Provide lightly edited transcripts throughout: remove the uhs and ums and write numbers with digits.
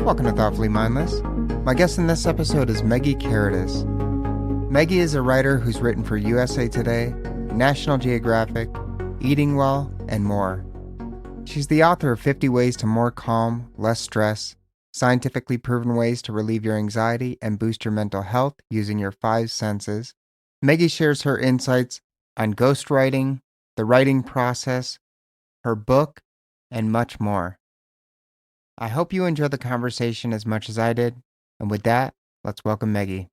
Welcome to Thoughtfully Mindless. My guest in this episode is Megy Karydes. Megy is a writer who's written for USA Today, National Geographic, Eating Well, and more. She's the author of 50 Ways to More Calm, Less Stress, scientifically proven ways to relieve your anxiety and boost your mental health using your five senses. Megy shares her insights on ghostwriting, the writing process, her book, and much more. I hope you enjoyed the conversation as much as I did. And with that, let's welcome Megy.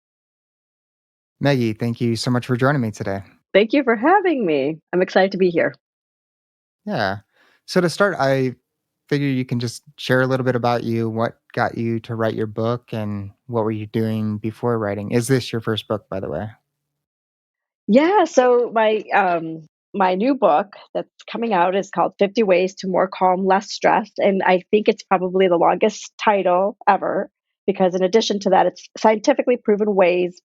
Megy, thank you so much for joining me today. Thank you for having me. I'm excited to be here. Yeah. So to start, I figure you can just share a little bit about you, what got you to write your book, and what were you doing before writing? Is this your first book, by the way? Yeah, so my new book that's coming out is called 50 Ways to More Calm, Less Stress, and I think it's probably the longest title ever because in addition to that, it's scientifically proven ways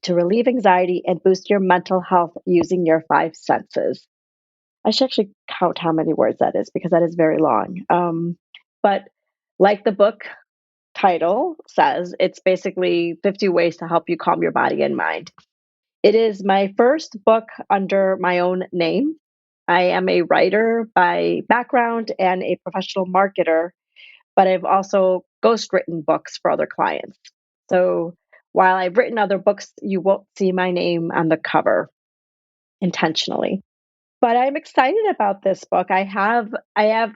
to relieve anxiety and boost your mental health using your five senses. I should actually count how many words that is because that is very long. But like the book title says, it's basically 50 ways to help you calm your body and mind. It is my first book under my own name. I am a writer by background and a professional marketer, but I've also ghostwritten books for other clients. So while I've written other books, you won't see my name on the cover intentionally. But I'm excited about this book. I have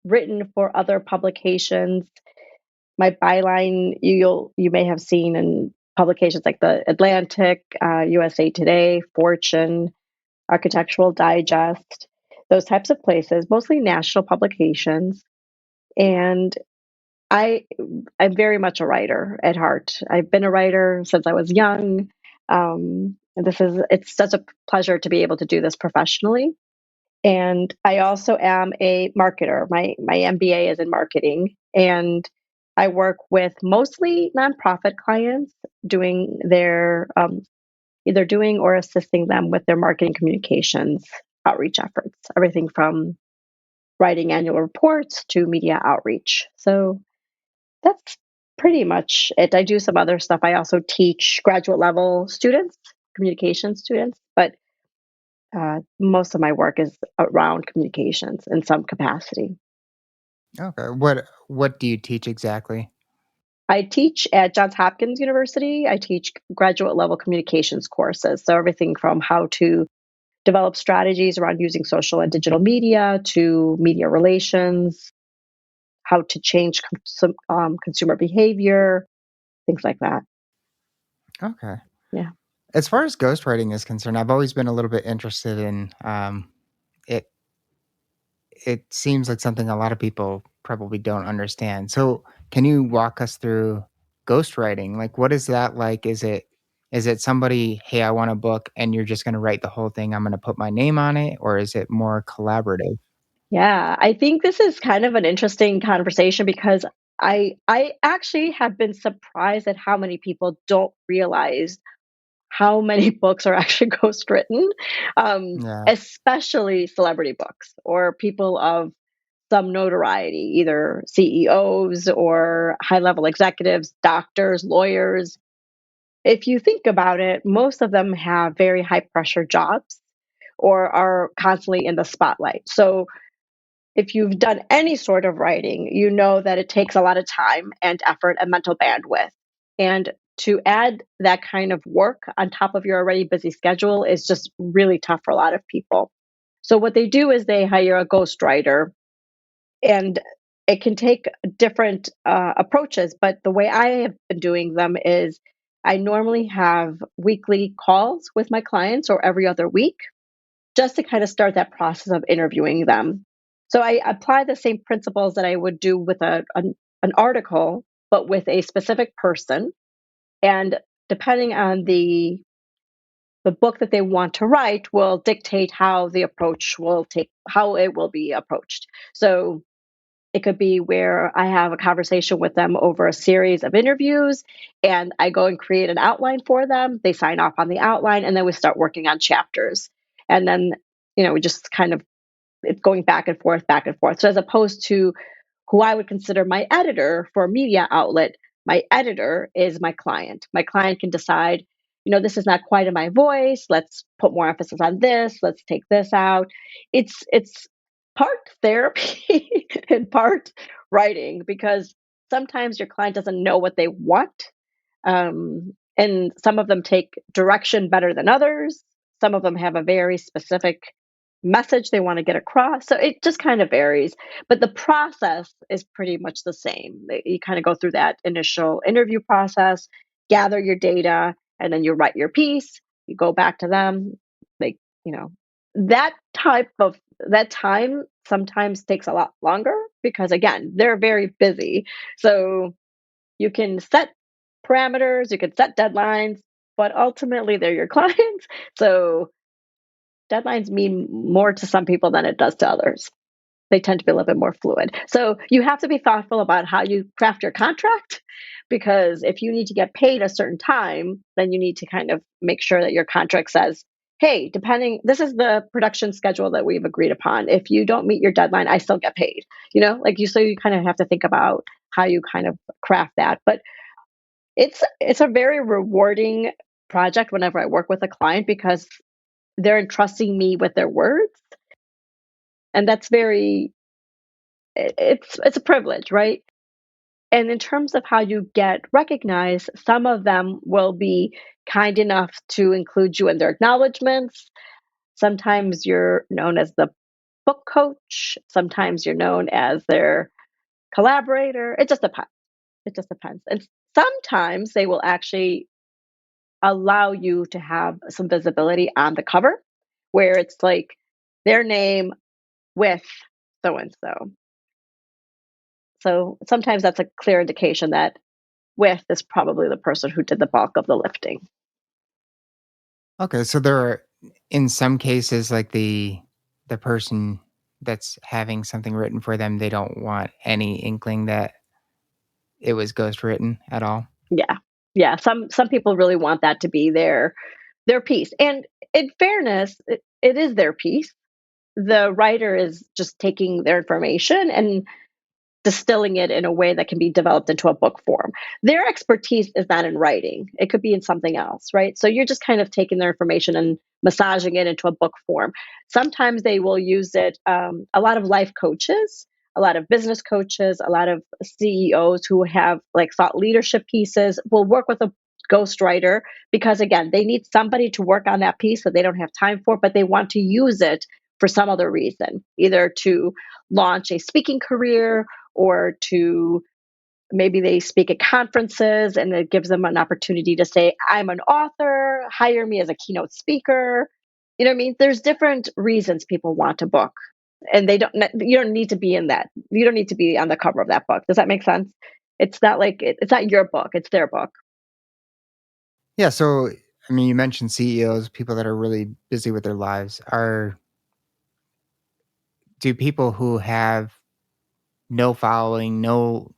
written for other publications. My byline you may have seen in publications like the Atlantic, USA Today, Fortune, Architectural Digest, those types of places, mostly national publications. And I I'm very much a writer at heart. I've been a writer since I was young. And it's such a pleasure to be able to do this professionally. And I also am a marketer. My MBA is in marketing, and I work with mostly nonprofit clients doing their either doing or assisting them with their marketing communications outreach efforts, everything from writing annual reports to media outreach. So that's pretty much it. I do some other stuff. I also teach graduate level students, communication students, but most of my work is around communications in some capacity. Okay. What do you teach exactly? I teach at Johns Hopkins University. I teach graduate level communications courses. So everything from how to develop strategies around using social and digital media to media relations, how to change consumer behavior, things like that. Okay. Yeah. As far as ghostwriting is concerned, I've always been a little bit interested in it. It seems like something a lot of people probably don't understand. So, can you walk us through ghostwriting? Like, what is that like? Is it somebody, hey, I want a book, and you're just going to write the whole thing? I'm going to put my name on it, or is it more collaborative? Yeah, I think this is kind of an interesting conversation because I actually have been surprised at how many people don't realize how many books are actually ghostwritten, Yeah. especially celebrity books or people of some notoriety, either CEOs or high level executives, doctors, lawyers. If you think about it, most of them have very high pressure jobs or are constantly in the spotlight. So if you've done any sort of writing, you know that it takes a lot of time and effort and mental bandwidth. And to add that kind of work on top of your already busy schedule is just really tough for a lot of people. So, what they do is they hire a ghostwriter, and it can take different approaches. But the way I have been doing them is I normally have weekly calls with my clients or every other week just to kind of start that process of interviewing them. So I apply the same principles that I would do with an article, but with a specific person. And depending on the book that they want to write will dictate how it will be approached. So it could be where I have a conversation with them over a series of interviews and I go and create an outline for them. They sign off on the outline and then we start working on chapters. And then, we just kind of it's going back and forth, back and forth. So as opposed to who I would consider my editor for a media outlet, my editor is my client. My client can decide, this is not quite in my voice. Let's put more emphasis on this. Let's take this out. It's part therapy and part writing, because sometimes your client doesn't know what they want. And some of them take direction better than others. Some of them have a very specific message they want to get across. So it just kind of varies. But the process is pretty much the same. You kind of go through that initial interview process, gather your data, and then you write your piece. You go back to them. Like, that that time sometimes takes a lot longer because, again, they're very busy. So you can set parameters, you can set deadlines, but ultimately they're your clients. So deadlines mean more to some people than it does to others. They tend to be a little bit more fluid. So you have to be thoughtful about how you craft your contract, because if you need to get paid a certain time, then you need to kind of make sure that your contract says, hey, this is the production schedule that we've agreed upon. If you don't meet your deadline, I still get paid. So you kind of have to think about how you kind of craft that. But it's a very rewarding project whenever I work with a client, because they're entrusting me with their words, and that's it's a privilege, right? And in terms of how you get recognized, some of them will be kind enough to include you in their acknowledgments. Sometimes you're known as the book coach, sometimes you're known as their collaborator. It just depends. And sometimes they will actually allow you to have some visibility on the cover, where it's like their name with so and so. So sometimes that's a clear indication that with is probably the person who did the bulk of the lifting. Okay, so there are, in some cases, like the person that's having something written for them, they don't want any inkling that it was ghostwritten at all. Yeah. Yeah. Some people really want that to be their piece. And in fairness, it is their piece. The writer is just taking their information and distilling it in a way that can be developed into a book form. Their expertise is not in writing. It could be in something else, right? So you're just kind of taking their information and massaging it into a book form. Sometimes they will use it. A lot of life coaches, a lot of business coaches, a lot of CEOs who have like thought leadership pieces will work with a ghostwriter, because again, they need somebody to work on that piece that they don't have time for, but they want to use it for some other reason, either to launch a speaking career, or to maybe they speak at conferences and it gives them an opportunity to say, I'm an author, hire me as a keynote speaker. You know what I mean? There's different reasons people want a book. And you don't need to be in that. You don't need to be on the cover of that book. Does that make sense? It's not like it's not your book, it's their book. Yeah, so I mean, you mentioned CEOs, people that are really busy with their lives. Do people who have no following, no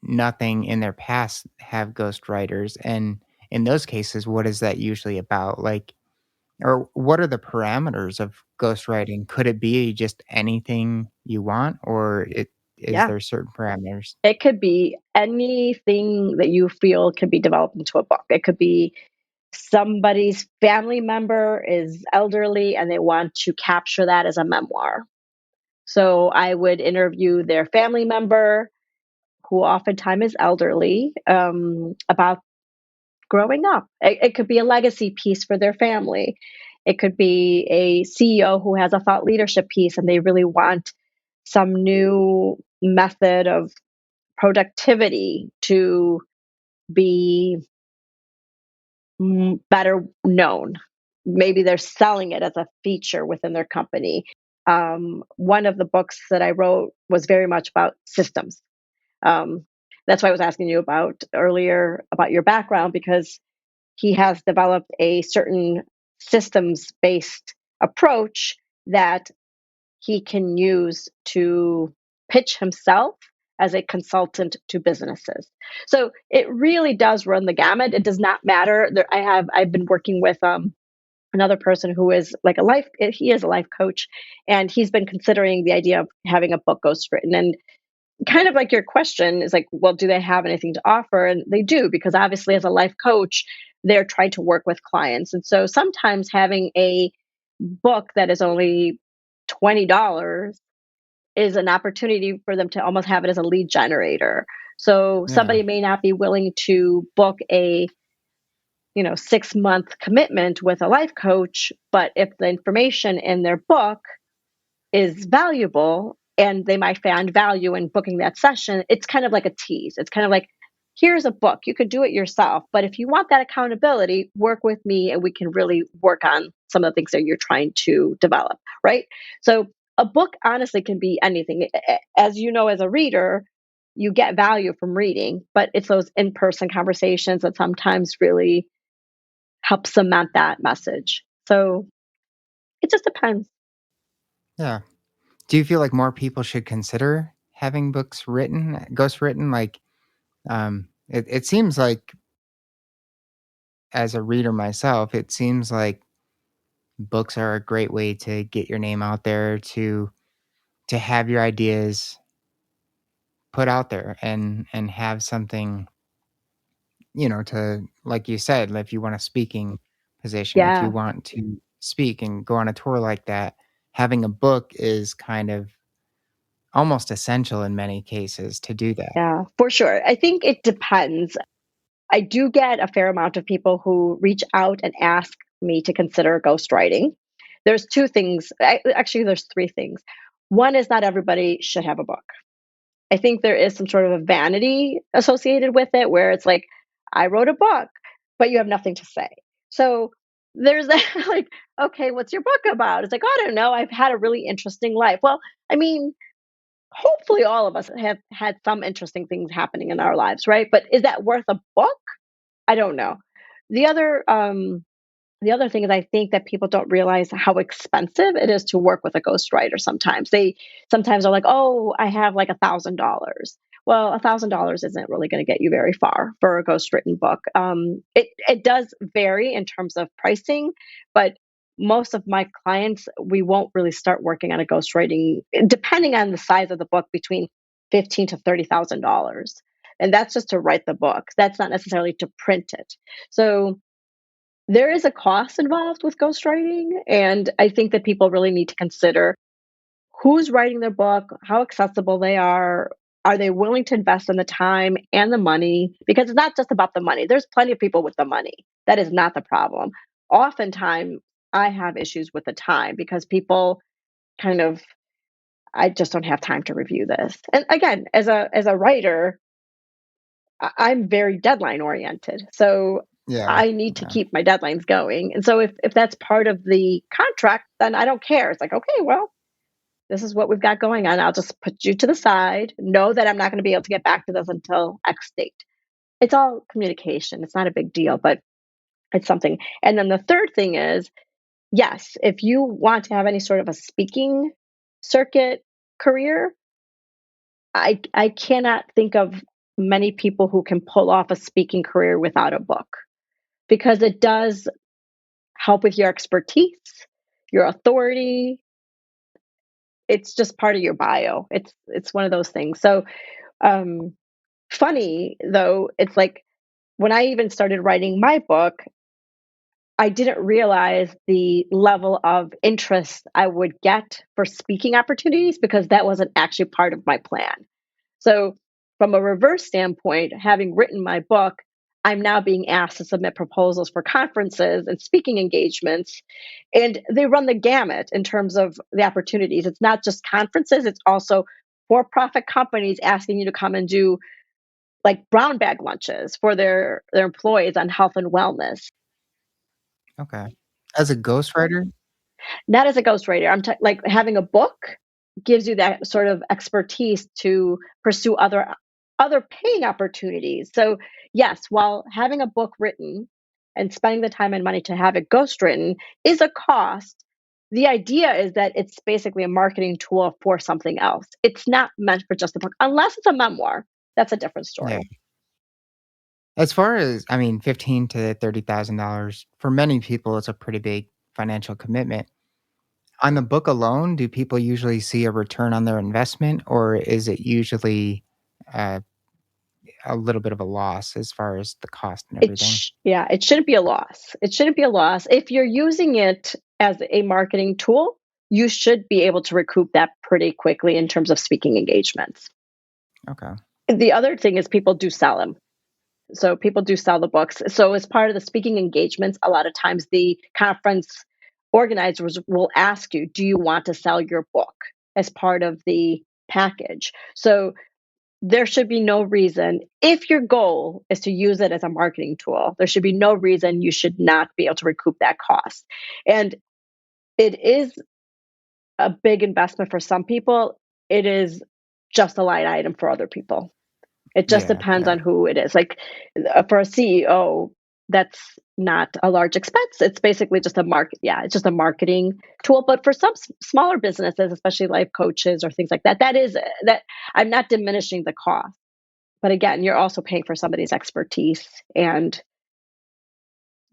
nothing in their past have ghostwriters? And in those cases, what is that usually about? Like, or what are the parameters of ghostwriting? Could it be just anything you want, or is Yeah. there certain parameters? It could be anything that you feel can be developed into a book. It could be somebody's family member is elderly and they want to capture that as a memoir. So I would interview their family member, who oftentimes is elderly, about growing up. It could be a legacy piece for their family. It could be a CEO who has a thought leadership piece and they really want some new method of productivity to be better known. Maybe they're selling it as a feature within their company. One of the books that I wrote was very much about systems. Um, that's why I was asking you about earlier about your background, because he has developed a certain systems based approach that he can use to pitch himself as a consultant to businesses. So it really does run the gamut. It does not matter. I've been working with another person who is like he is a life coach, and he's been considering the idea of having a book ghostwritten. And kind of like your question is like, well, do they have anything to offer? And they do, because obviously, as a life coach, they're trying to work with clients. And so sometimes having a book that is only $20 is an opportunity for them to almost have it as a lead generator. So Yeah. somebody may not be willing to book a 6-month commitment with a life coach, but if the information in their book is valuable and they might find value in booking that session, it's kind of like a tease. It's kind of like, here's a book, you could do it yourself. But if you want that accountability, work with me and we can really work on some of the things that you're trying to develop. Right. So a book honestly can be anything. As you know, as a reader, you get value from reading, but it's those in person conversations that sometimes really help cement that message. So it just depends. Yeah. Do you feel like more people should consider having books written, ghost written? Like, it seems like, as a reader myself, it seems like books are a great way to get your name out there, to have your ideas put out there, and have something, to, like you said, if you want a speaking position, if you Yeah. want to speak and go on a tour like that, having a book is kind of almost essential in many cases to do that. Yeah, for sure. I think it depends. I do get a fair amount of people who reach out and ask me to consider ghostwriting. There's two things, actually, there's three things. One is not everybody should have a book. I think there is some sort of a vanity associated with it where it's like, I wrote a book, but you have nothing to say. So there's that, like, okay, what's your book about? It's like, oh, I don't know. I've had a really interesting life. Well, I mean, hopefully all of us have had some interesting things happening in our lives, right? But is that worth a book? I don't know. The other the other thing is I think that people don't realize how expensive it is to work with a ghostwriter sometimes. They sometimes are like, "Oh, I have like $1,000." Well, $1,000 isn't really going to get you very far for a ghostwritten book. It does vary in terms of pricing, but most of my clients, we won't really start working on a ghostwriting, depending on the size of the book, between $15,000 to $30,000, and that's just to write the book. That's not necessarily to print it. So there is a cost involved with ghostwriting, and I think that people really need to consider who's writing their book, how accessible they are they willing to invest in the time and the money? Because it's not just about the money. There's plenty of people with the money. That is not the problem. Oftentimes, I have issues with the time because people kind of, I just don't have time to review this. And again, as a writer, I'm very deadline oriented. So Yeah, I need to yeah, keep my deadlines going. And so if that's part of the contract, then I don't care. It's like, okay, well, this is what we've got going on. I'll just put you to the side. Know that I'm not going to be able to get back to this until X date. It's all communication. It's not a big deal, but it's something. And then the third thing is, yes, if you want to have any sort of a speaking circuit career, I cannot think of many people who can pull off a speaking career without a book, because it does help with your expertise, your authority. It's just part of your bio. It's one of those things. So um funny though, it's like when I even started writing my book, I didn't realize the level of interest I would get for speaking opportunities, because that wasn't actually part of my plan. So, from a reverse standpoint, having written my book, I'm now being asked to submit proposals for conferences and speaking engagements. And they run the gamut in terms of the opportunities. It's not just conferences, it's also for profit companies asking you to come and do like brown bag lunches for their employees on health and wellness. okay. As a ghostwriter? Not as a ghostwriter. Like having a book gives you that sort of expertise to pursue other paying opportunities. So yes, while having a book written and spending the time and money to have it ghostwritten is a cost, the idea is that it's basically a marketing tool for something else. It's not meant for just a book, unless it's a memoir. That's a different Yeah. story. As far as, I mean, 15 to $30,000, for many people, it's a pretty big financial commitment. On the book alone, do people usually see a return on their investment, or is it usually uh, a little bit of a loss as far as the cost and everything? Yeah, it shouldn't be a loss. It shouldn't be a loss. If you're using it as a marketing tool, you should be able to recoup that pretty quickly in terms of speaking engagements. Okay. The other thing is people do sell them. So people do sell the books. So as part of the speaking engagements, a lot of times the conference organizers will ask you, do you want to sell your book as part of the package? So there should be no reason, if your goal is to use it as a marketing tool, there should be no reason you should not be able to recoup that cost. And it is a big investment for some people. It is just a line item for other people. It just Yeah, depends yeah, on who it is. Like for a CEO, that's not a large expense. It's basically just a market. Yeah, it's just a marketing tool. But for some smaller businesses, especially life coaches or things like that, that is that I'm not diminishing the cost. But again, you're also paying for somebody's expertise and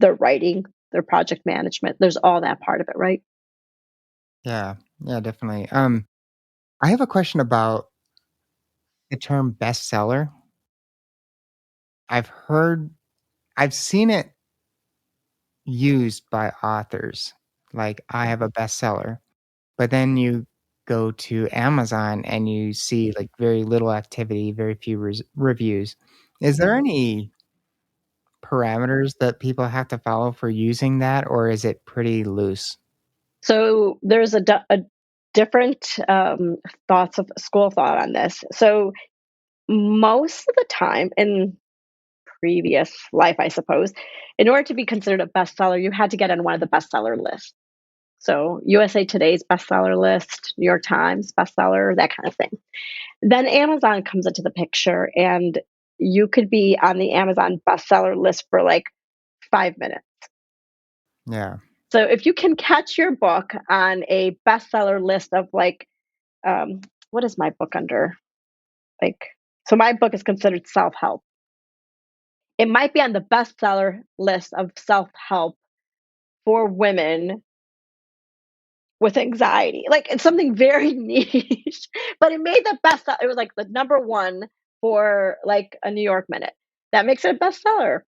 their writing, their project management. There's all that part of it, right? yeah, yeah, definitely. I have a question about the term bestseller. I've heard, I've seen it used by authors. Like, I have a bestseller, but then you go to Amazon and you see like very little activity, very few reviews. Is there any parameters that people have to follow for using that, or is it pretty loose? So there's a different thoughts of school of thought on this. So most of the time in previous life, I suppose, in order to be considered a bestseller, you had to get on one of the bestseller lists. So USA Today's bestseller list, New York Times bestseller, that kind of thing. Then Amazon comes into the picture, and you could be on the Amazon bestseller list for like 5 minutes. Yeah, So if you can catch your book on a bestseller list of like, um, what is my book under? Like, so my book is considered self help. It might be on the bestseller list of self help for women with anxiety. Like it's something very niche, but it made the best. It was like the number one for like a New York Minute. That makes it a bestseller,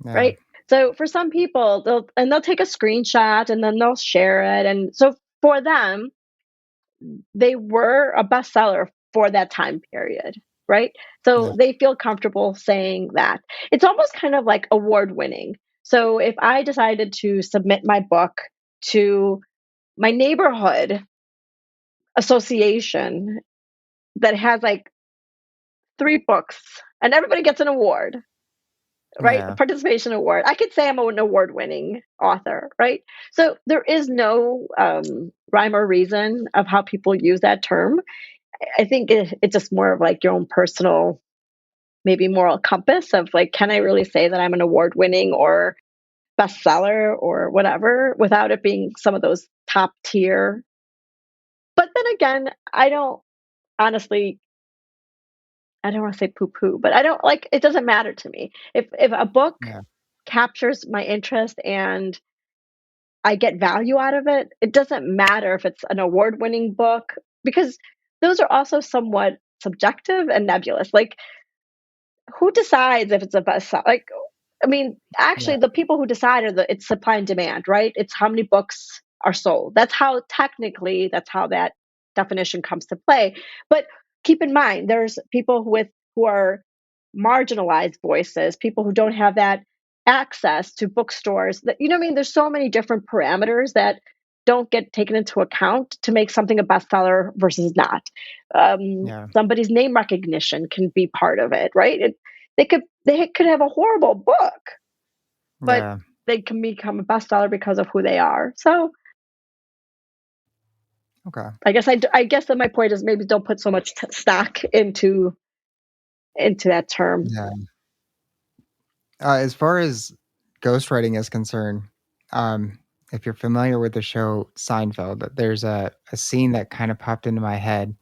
yeah, right? So for some people, they'll take a screenshot and then they'll share it, and so for them, they were a bestseller for that time period, right? yeah, So they feel comfortable saying that. It's almost kind of like award winning. So if I decided to submit my book to my neighborhood association that has like 3 books and everybody gets an award, right? A yeah, participation award. I could say I'm an award winning author, right? So there is no rhyme or reason of how people use that term. I think it's just more of like your own personal, maybe moral compass of like, can I really say that I'm an award winning or bestseller or whatever without it being some of those top tier? But then again, I don't honestly, I don't want to say poo poo, but I don't like it doesn't matter to me. If a book yeah, captures my interest and I get value out of it, it doesn't matter if it's an award winning book because those are also somewhat subjective and nebulous. Like who decides if it's a bestseller? Like, I mean, yeah, actually, the people who decide are it's supply and demand, right? It's how many books are sold. That's how technically that's how that definition comes to play. But keep in mind, there's people who are marginalized voices, people who don't have that access to bookstores. That you know, what I mean, there's so many different parameters that don't get taken into account to make something a bestseller versus not. yeah, Somebody's name recognition can be part of it, right? They could have a horrible book, but yeah. they can become a bestseller because of who they are. So Okay. I guess that my point is maybe don't put so much stock into that term. Yeah. As far as ghostwriting is concerned, um, if you're familiar with the show Seinfeld, there's a scene that kind of popped into my head,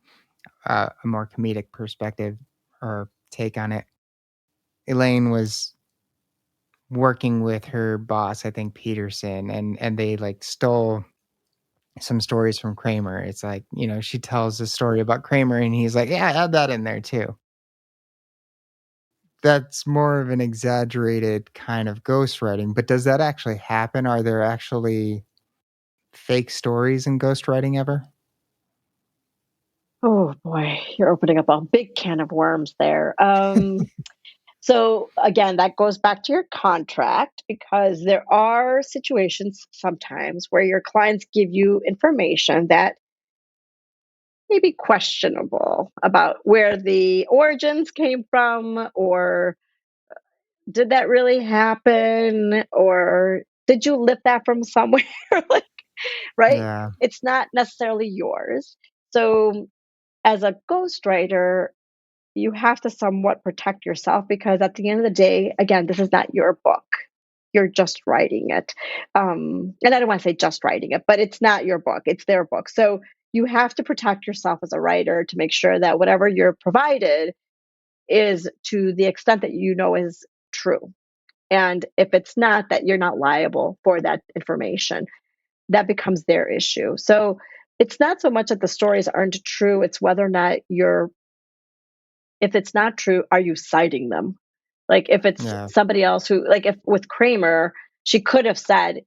a more comedic perspective or take on it. Elaine was working with her boss, I think Peterson, and they like stole some stories from Kramer. It's like, she tells a story about Kramer and he's like, yeah, add that in there too. That's more of an exaggerated kind of ghostwriting, but does that actually happen? Are there actually fake stories in ghostwriting ever? Oh boy, you're opening up a big can of worms there. So again, that goes back to your contract because there are situations sometimes where your clients give you information that may be questionable about where the origins came from, or did that really happen, or did you lift that from somewhere? Like, right? Yeah, It's not necessarily yours. So as a ghostwriter, you have to somewhat protect yourself because at the end of the day, again, this is not your book. You're just writing it. And I don't want to say just writing it, but it's not your book, it's their book. So you have to protect yourself as a writer to make sure that whatever you're provided is to the extent that you know is true. And if it's not, that you're not liable for that information. That becomes their issue. So it's not so much that the stories aren't true, it's whether or not you're, if it's not true, are you citing them? Like if it's yeah, somebody else who, like if with Kramer, she could have said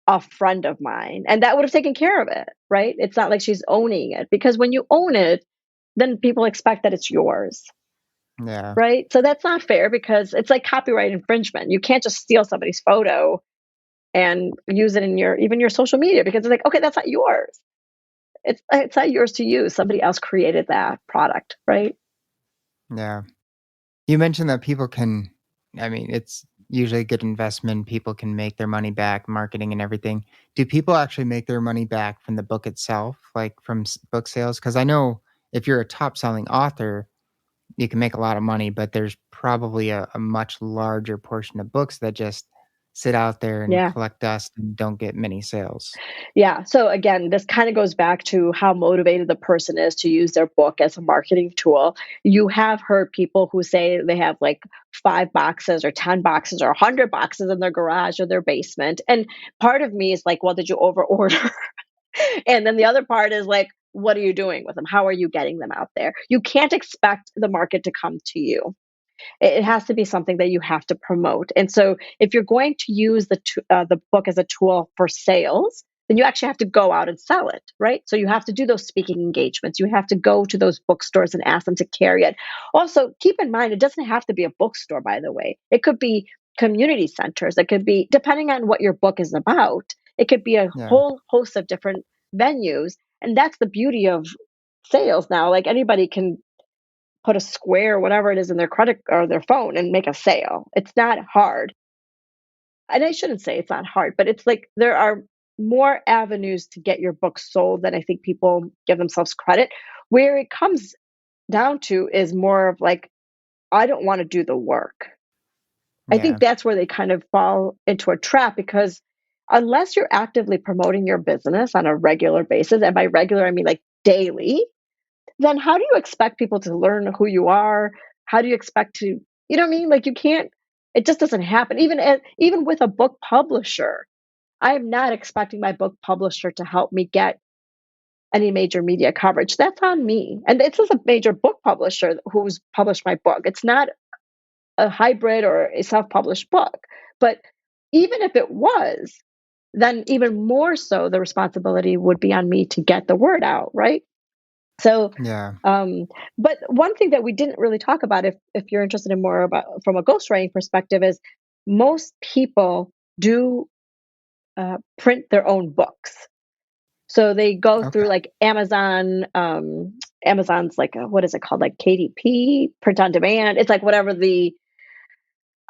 a friend of mine and that would have taken care of it, right? It's not like she's owning it because when you own it, then people expect that it's yours, yeah, right? So that's not fair because it's like copyright infringement. You can't just steal somebody's photo and use it in your even your social media because it's like, okay, that's not yours. It's not yours to use. Somebody else created that product, right? yeah. You mentioned that people can, I mean, it's usually a good investment. People can make their money back, marketing and everything. Do people actually make their money back from the book itself, like from book sales? Because I know if you're a top selling author, you can make a lot of money, but there's probably a much larger portion of books that just sit out there and Yeah. collect dust and don't get many sales. Yeah. So again, this kind of goes back to how motivated the person is to use their book as a marketing tool. You have heard people who say they have like 5 boxes or 10 boxes or 100 boxes in their garage or their basement. And part of me is like, well, did you over order? And then the other part is like, what are you doing with them? How are you getting them out there? You can't expect the market to come to you. It has to be something that you have to promote. And so, if you're going to use the book as a tool for sales, then you actually have to go out and sell it, right? So you have to do those speaking engagements. You have to go to those bookstores and ask them to carry it. Also, keep in mind it doesn't have to be a bookstore, by the way. It could be community centers. It could be depending on what your book is about. It could be a Yeah. whole host of different venues, and that's the beauty of sales now. Like anybody can put a square, whatever it is, in their credit or their phone and make a sale. It's not hard. And I shouldn't say it's not hard, but it's like there are more avenues to get your book sold than I think people give themselves credit. Where it comes down to is more of like, I don't want to do the work. I think Yeah. that's where they kind of fall into a trap because unless you're actively promoting your business on a regular basis, and by regular, I mean like daily, then how do you expect people to learn who you are? How do you expect to, you know what I mean? Like you can't, it just doesn't happen. Even with a book publisher, I'm not expecting my book publisher to help me get any major media coverage. That's on me. And this is a major book publisher who's published my book. It's not a hybrid or a self-published book. But even if it was, then even more so the responsibility would be on me to get the word out, right? So, Yeah. um, but one thing that we didn't really talk about, if you're interested in more about from a ghostwriting perspective, is most people do print their own books. So they go Okay. through like Amazon. Amazon's like what is it called? Like KDP, print on demand. It's like whatever the.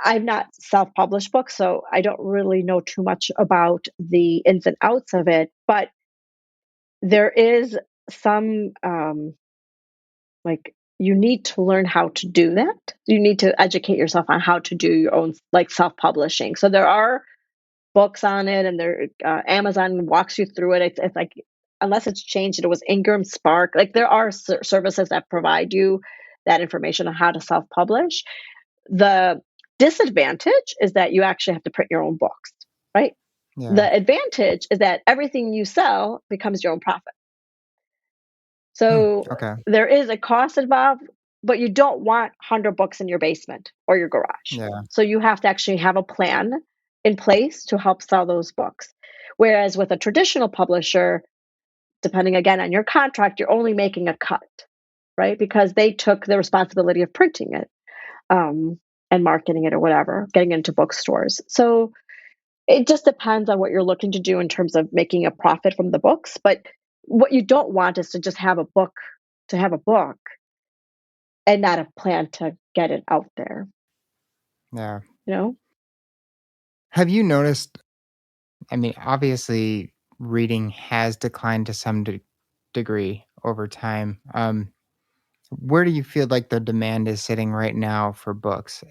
I'm not self-published books, so I don't really know too much about the ins and outs of it. But there is some like you need to learn how to do that. You need to educate yourself on how to do your own like self-publishing. So there are books on it, and there Amazon walks you through it. It's like unless it's changed, it was Ingram Spark. Like there are services that provide you that information on how to self-publish. The disadvantage is that you actually have to print your own books, right? Yeah. The advantage is that everything you sell becomes your own profit. Hmm. So Okay. there is a cost involved, but you don't want 100 books in your basement or your garage. Yeah. So you have to actually have a plan in place to help sell those books. Whereas with a traditional publisher, depending again on your contract, you're only making a cut, right? Because they took the responsibility of printing it, um, and marketing it or whatever, getting into bookstores. So it just depends on what you're looking to do in terms of making a profit from the books. But what you don't want is to just have a book to have a book and not a plan to get it out there, Yeah. you know? Have you noticed? I mean, obviously, reading has declined to some degree over time. Where do you feel like the demand is sitting right now for books?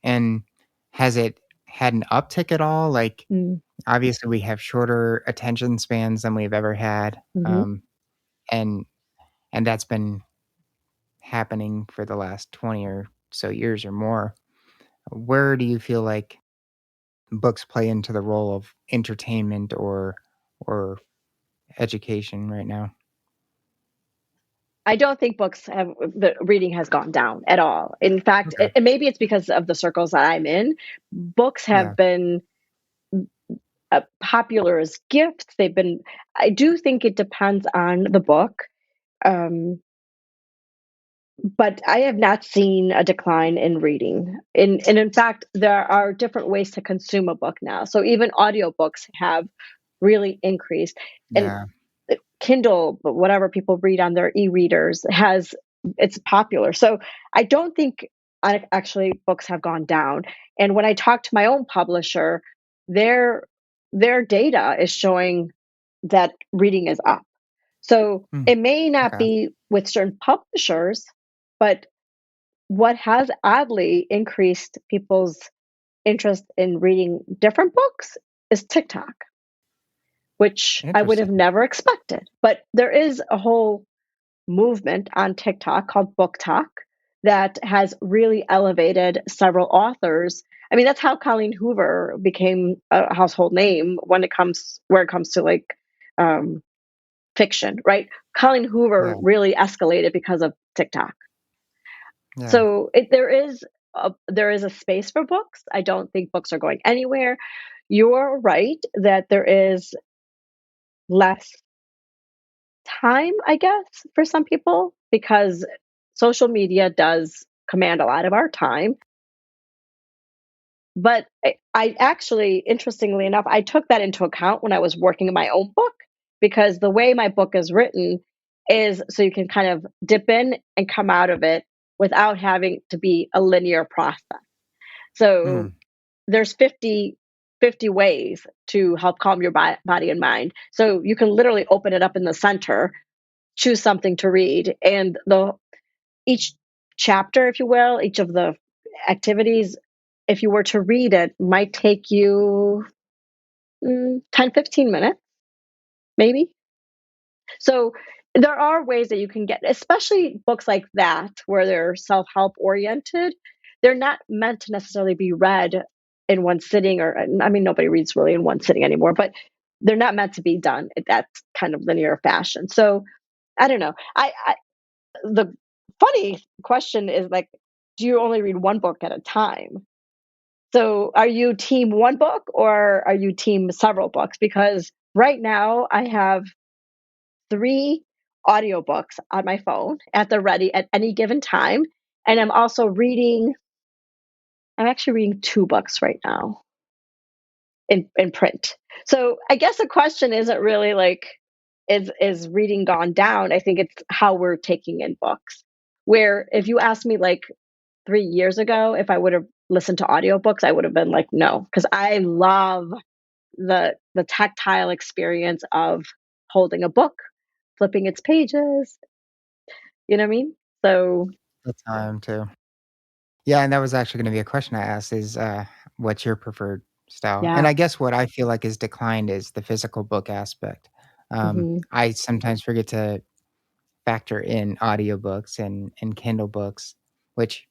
And has it had an uptick at all? Like, Mm, obviously, we have shorter attention spans than we've ever had, mhm. and that's been happening for the last 20 or so years or more. Where do you feel like books play into the role of entertainment or education right now? I don't think books have the reading has gone down at all. In fact, Okay. and maybe it's because of the circles that I'm in. Books Yeah. have been popular as gifts. They've been. I do think it depends on the book, um, but I have not seen a decline in reading. And in fact, there are different ways to consume a book now. So even audiobooks have really increased. And Yeah. Kindle, but whatever people read on their e-readers has it's popular. So I don't think actually books have gone down. And when I talk to my own publisher, their their data is showing that reading is up. So Mm, it may not okay. be with certain publishers, but what has oddly increased people's interest in reading different books is TikTok, which I would have Interesting. never expected. But there is a whole movement on TikTok called Book Talk that has really elevated several authors. I mean, that's how Colleen Hoover became a household name when it comes where it comes to like um, fiction, right? Colleen Hoover Yeah. really escalated because of TikTok. Yeah. So there is a space for books. I don't think books are going anywhere. You're right that there is less time, I guess, for some people because social media does command a lot of our time. But I actually, interestingly enough, I took that into account when I was working in my own book because the way my book is written is so you can kind of dip in and come out of it without having to be a linear process. So Mm, there's 50 ways to help calm your body and mind. So you can literally open it up in the center, choose something to read, and the each chapter, if you will, each of the activities, if you were to read it, might take you 10, 15 minutes, maybe. So there are ways that you can get, especially books like that, where they're self help oriented. They're not meant to necessarily be read in one sitting, or I mean, nobody reads really in one sitting anymore, but they're not meant to be done in that kind of linear fashion. So I don't know. The funny question is like, do you only read one book at a time? So are you team one book or are you team several books? Because right now I have three audiobooks on my phone at the ready at any given time. And I'm actually reading two books right now in print. So I guess the question isn't really like, is reading gone down? I think it's how we're taking in books. Where if you asked me like 3 years ago, if I would have listened to audiobooks, I would have been like, no, because I love the tactile experience of holding a book, flipping its pages. You know what I mean? So the time too. Yeah, and that was actually gonna be a question I asked is, what's your preferred style? And yeah. I guess what I feel like is declined is the physical book aspect. Hmm. I sometimes forget to factor in audiobooks and Kindle books, which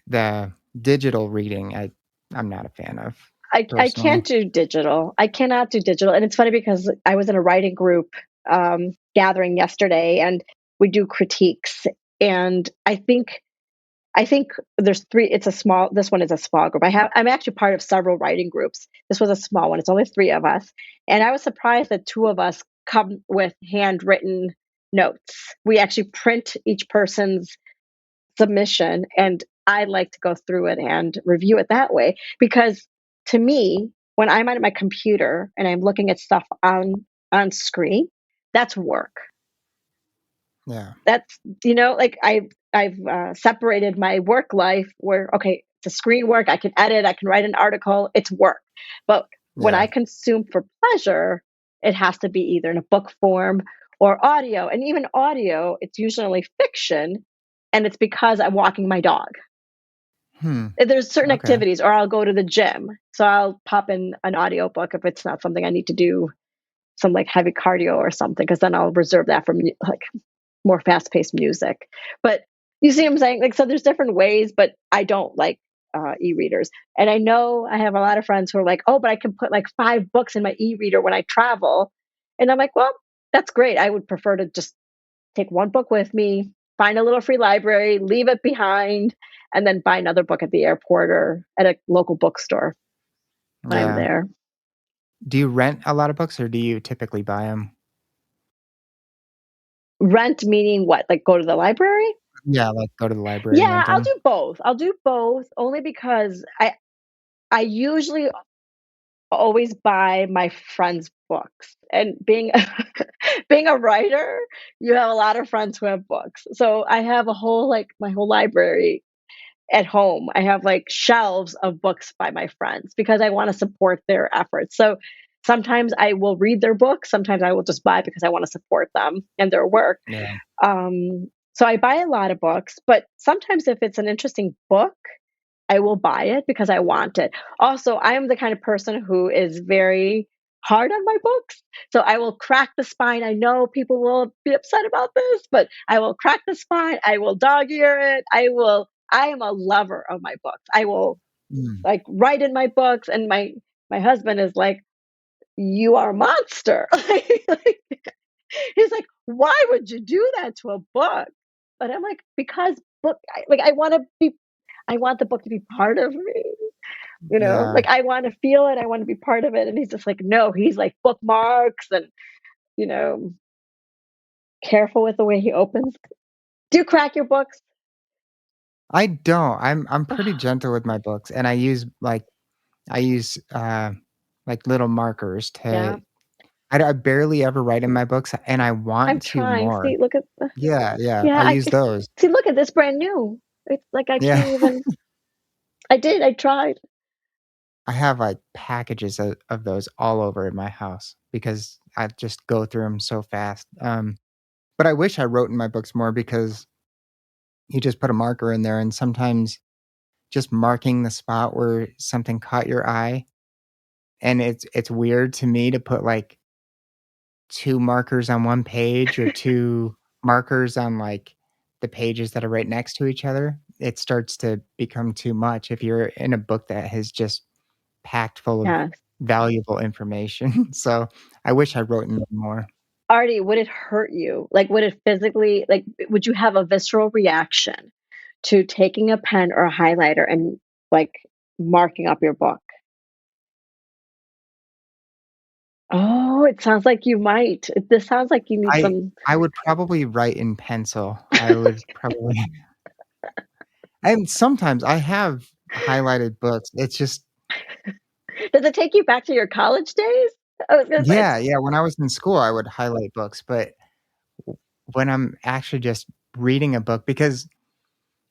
the digital reading, I'm not a fan of. I personally. can't do digital. I cannot do digital, and it's funny because I was in a writing group gathering yesterday, and we do critiques. And I think there's three. It's a small. This one is a small group. I'm actually part of several writing groups. This was a small one. It's only three of us, and I was surprised that two of us come with handwritten notes. We actually print each person's submission, and I like to go through it and review it that way because to me, when I'm at my computer and I'm looking at stuff on screen, that's work. Yeah. That's like I've separated my work life where okay, it's a screen work, I can edit, I can write an article, it's work. But when Yeah. I consume for pleasure, it has to be either in a book form or audio. And even audio, it's usually fiction, and it's because I'm walking my dog. Hmm. There's certain Okay. activities, or I'll go to the gym. So I'll pop in an audio book if it's not something I need to do, some like heavy cardio or something, because then I'll reserve that for like more fast paced music. But you see what I'm saying? Like, so there's different ways, but I don't like e readers. And I know I have a lot of friends who are like, oh, but I can put like 5 books in my e reader when I travel. And I'm like, well, that's great. I would prefer to just take one book with me, find a little free library, leave it behind, and then buy another book at the airport or at a local bookstore when I'm Yeah. there. Do you rent a lot of books or do you typically buy them? Rent meaning what? Like go to the library? Yeah, like go to the library and Yeah, rent I'll them. do both. I'll do both only because I usually always buy my friends' books. And being being a writer, you have a lot of friends who have books. So I have a whole like my whole library at home. I have like shelves of books by my friends because I want to support their efforts. So sometimes I will read their books, sometimes I will just buy because I want to support them and their work. Yeah. So I buy a lot of books, but sometimes if it's an interesting book, I will buy it because I want it. Also, I am the kind of person who is very hard on my books. So I will crack the spine. I know people will be upset about this, but I will crack the spine. I will dog ear it. I am a lover of my books. I will Mm. like write in my books, and my husband is like, "You are a monster." Like, he's like, "Why would you do that to a book?" But I'm like, "Because like I want the book to be part of me, Yeah. like I want to feel it, I want to be part of it." And he's just like, no, he's like bookmarks and, you know, careful with the way he opens. Do you crack your books? I don't. I'm pretty Ugh, gentle with my books and I use like little markers yeah, to I barely ever write in my books and I I'm want to trying. more. See, look at Yeah, yeah. yeah, I use those. see, look at this brand new. It's like I Yeah. can't even. I tried. I have like packages of those all over in my house because I just go through them so fast. But I wish I wrote in my books more because you just put a marker in there and sometimes just marking the spot where something caught your eye and it's weird to me to put like 2 markers on one page or 2 markers on, like, the pages that are right next to each other. It starts to become too much if you're in a book that has just packed full of Yes. valuable information. So, I wish I wrote in more. Artie, would it hurt you? Like, would it physically, like, would you have a visceral reaction to taking a pen or a highlighter and like marking up your book? Oh, it sounds like you might. This sounds like you need I some. I would probably write in pencil. I would probably and sometimes I have highlighted books. It's just Does it take you back to your college days? I was gonna say, yeah, yeah, when I was in school, I would highlight books, but w when I'm actually just reading a book because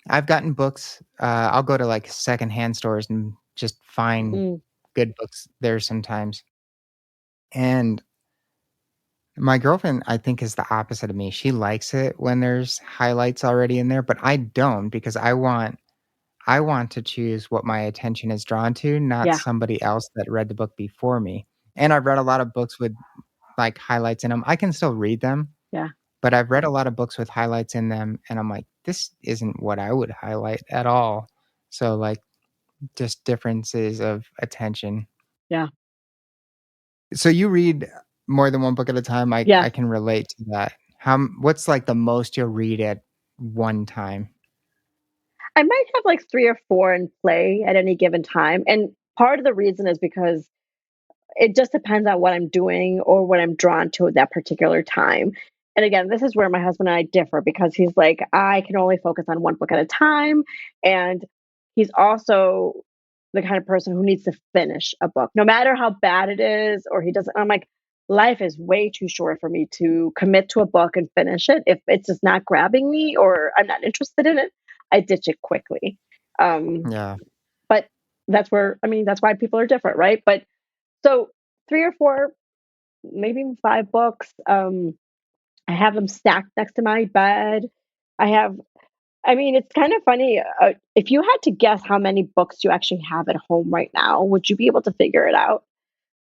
I've gotten books, I'll go to, like, secondhand stores and just find mm, good books there sometimes, and my girlfriend, I think, is the opposite of me. She likes it when there's highlights already in there, but I don't because I want to choose what my attention is drawn to, not yeah, somebody else that read the book before me, and I've read a lot of books with, like, highlights in them. I can still read them, yeah. but I've read a lot of books with highlights in them, and I'm like, "This isn't what I would highlight at all." So, like, just differences of attention. Yeah. So you read more than one book at a time? Yeah. I can relate to that. What's like the most you'll read at one time? I might have like 3 or 4 in play at any given time, and part of the reason is because it just depends on what I'm doing or what I'm drawn to at that particular time. And again, this is where my husband and I differ because he's like, I can only focus on one book at a time. And he's also the kind of person who needs to finish a book, no matter how bad it is, or he doesn't. I'm like, life is way too short for me to commit to a book and finish it. If it's just not grabbing me or I'm not interested in it, I ditch it quickly. Um, Yeah. but that's where, I mean, that's why people are different, right? But so 3 or 4, maybe even 5 books. I have them stacked next to my bed. I have I mean, it's kind of funny, if you had to guess how many books you actually have at home right now, would you be able to figure it out?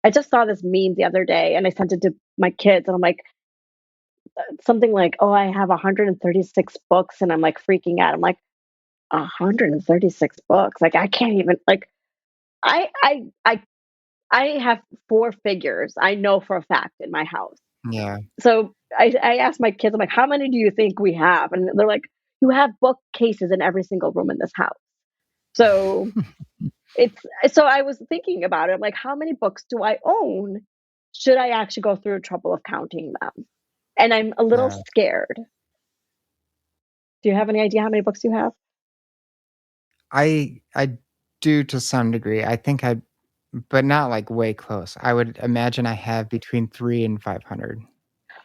I just saw this meme the other day, and I sent it to my kids, and I'm like, something like, "Oh, I have 136 books," and I'm, like, freaking out. I'm like, "136 books? Like, I can't even" like, I I I I have 4 figures, I know for a fact, in my house. Yeah. So I asked my kids, I'm like, "How many do you think we have?" And they're like, "You have bookcases in every single room in this house." So it's so I was thinking about it. I'm like, "How many books do I own? Should I actually go through the trouble of counting them?" And I'm a little Yeah. scared. Do you have any idea how many books you have? I do to some degree. I think I but not like way close. I would imagine I have between 3 and 500 in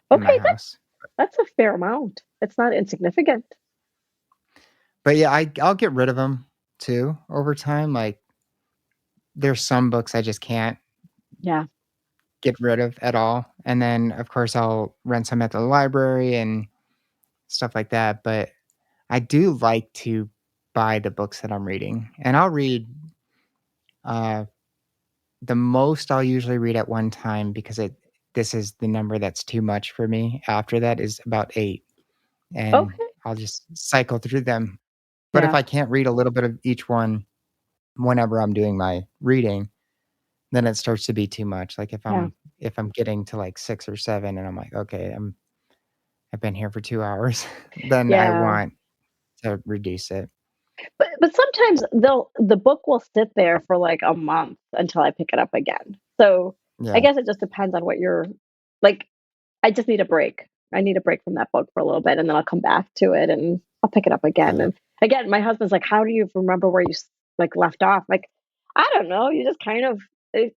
my Okay, house. that's a fair amount. It's not insignificant. But yeah, I'll get rid of them too over time. Like there's some books I just can't Yeah. get rid of at all. And then of course I'll rent some at the library and stuff like that. But I do like to buy the books that I'm reading. And I'll read uh the most I'll usually read at one time because this is the number that's too much for me. After that is about 8, and Okay. I'll just cycle through them. But if Yeah. I can't read a little bit of each one whenever I'm doing my reading, then it starts to be too much. Like Yeah. if I'm getting to like 6 or 7 and I'm like, "Okay, I've been here for 2 hours," then I Yeah. want to reduce it. But sometimes the book will sit there for, like, a month until I pick it up again. So, I Yeah, guess it just depends on what you're like, I just need a break. I need a break from that book for a little bit, and then I'll come back to it, and I'll pick it up again, yeah, and again, my husband's like, "How do you remember where like, left off?" Like, "I don't know, you just kind of it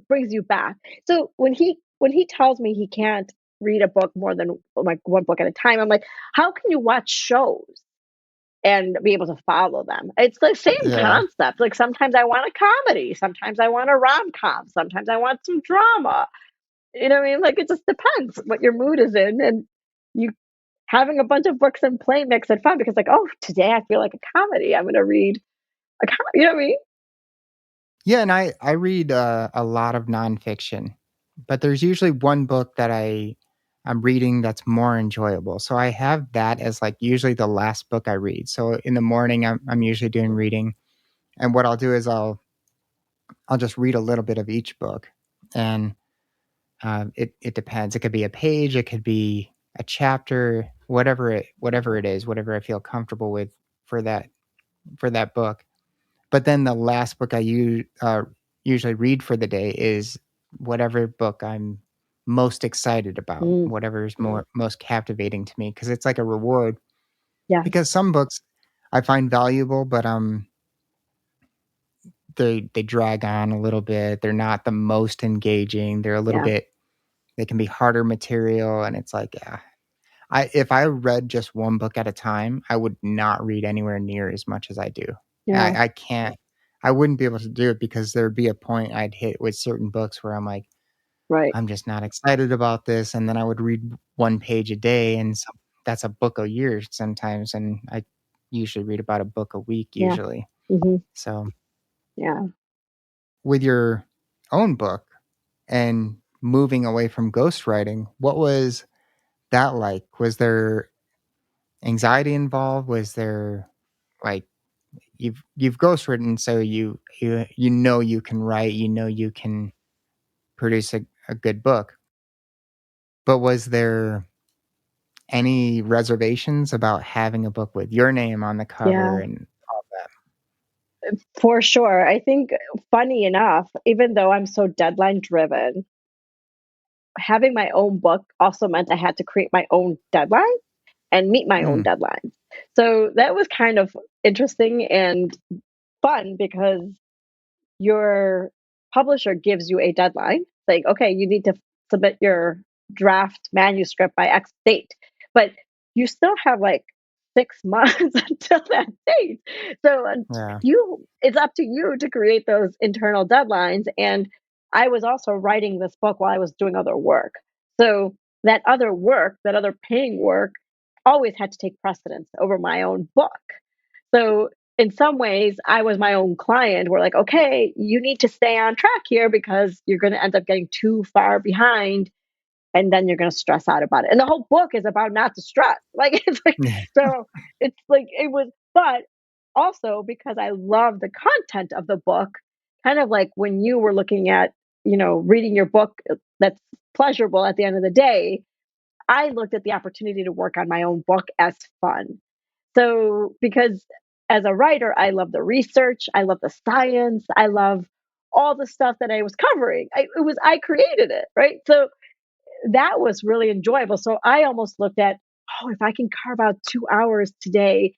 brings you back." So, when he tells me he can't read a book more than, like, 1 book at a time, I'm like, "How can you watch shows and be able to follow them?" It's the same yeah. concept. Like sometimes I want a comedy, sometimes I want a rom-com, sometimes I want some drama. You know what I mean? Like it just depends what your mood is in, and you having a bunch of books and play makes it fun because like, oh, today I feel like a comedy. I'm going to read a comedy. You know what I mean? Yeah, and I read, a lot of nonfiction, but there's usually one book that I'm reading that's more enjoyable. So I have that as, like, usually the last book I read. So in the morning, I'm usually doing reading, and what I'll do is I'll just read a little bit of each book, and, it depends. It could be a page, it could be a chapter, whatever it is, whatever I feel comfortable with for that book. But then the last book usually read for the day is whatever book I'm most excited about, Mm, whatever is most captivating to me, because it's like a reward. yes. Because some books I find valuable, but they drag on a little bit. They're not the most engaging. They're a little Yeah. bit. They can be harder material, and it's like, yeah. If I read just one book at a time, I would not read anywhere near as much as I do. Yeah. I can't I wouldn't be able to do it because there'd be a point I'd hit with certain books where I'm like, Right. "I'm just not excited about this," and then I would read 1 page a day, and that's a book a year sometimes, and I usually read about a book a week Yeah. usually. Hmm. So, Yeah. with your own book and moving away from ghostwriting, what was that like? Was there anxiety involved? Was there, like, you've ghostwritten, so you know you can write, you know you can produce a good book. But was there any reservations about having a book with your name on the cover Yeah, and all that? for sure. I think funny enough, even though I'm so deadline driven, having my own book also meant I had to create my own deadline and meet my own Mm, deadlines. So that was kind of interesting and fun because your publisher gives you a deadline, like, okay, you need to submit your draft manuscript by X date, but you still have like 6 months until that date. So yeah. it's up to you to create those internal deadlines. And I was also writing this book while I was doing other work. So that other work, that other paying work, always had to take precedence over my own book. So in some ways, I was my own client. We're like, okay, you need to stay on track here because you're going to end up getting too far behind and then you're going to stress out about it. And the whole book is about not to stress. Like, it's like, so it's like, it was, but also because I love the content of the book, kind of like when you were looking at, reading your book that's pleasurable at the end of the day, I looked at the opportunity to work on my own book as fun. So, because as a writer, I love the research, I love the science, I love all the stuff that I was covering. I created it, right? So that was really enjoyable. So I almost looked at, oh, if I can carve out 2 hours today,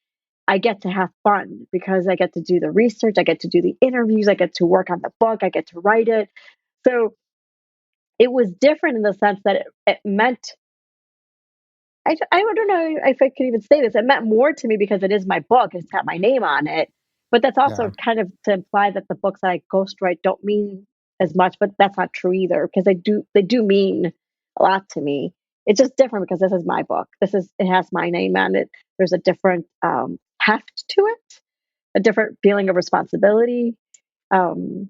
I get to have fun because I get to do the research, I get to do the interviews, I get to work on the book, I get to write it. So it was different in the sense that it meant I don't know if I could even say this. It meant more to me because it is my book. It's got my name on it. But that's Yeah. also kind of to imply that the books that I ghostwrite don't mean as much, but that's not true either because they do mean a lot to me. It's just different because this is my book. It has my name on it. There's a different heft to it, a different feeling of responsibility. Um,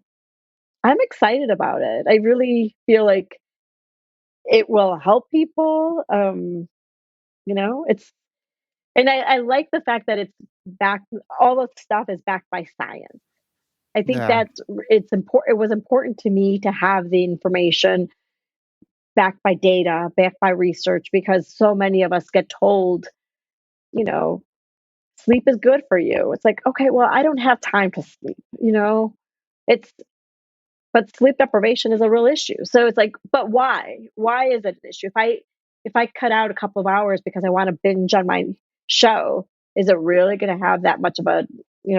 I'm excited about it. I really feel like it will help people. It's and I like the fact that it's backed all the stuff is backed by science. I think Yeah. it's important it was important to me to have the information backed by data, backed by research, because so many of us get told, you know, sleep is good for you. It's like, okay, well, I don't have time to sleep. It's but sleep deprivation is a real issue. So it's like, but why? Why is it an issue? If I cut out a couple of hours because I want to binge on my show, is it really going to have that much of a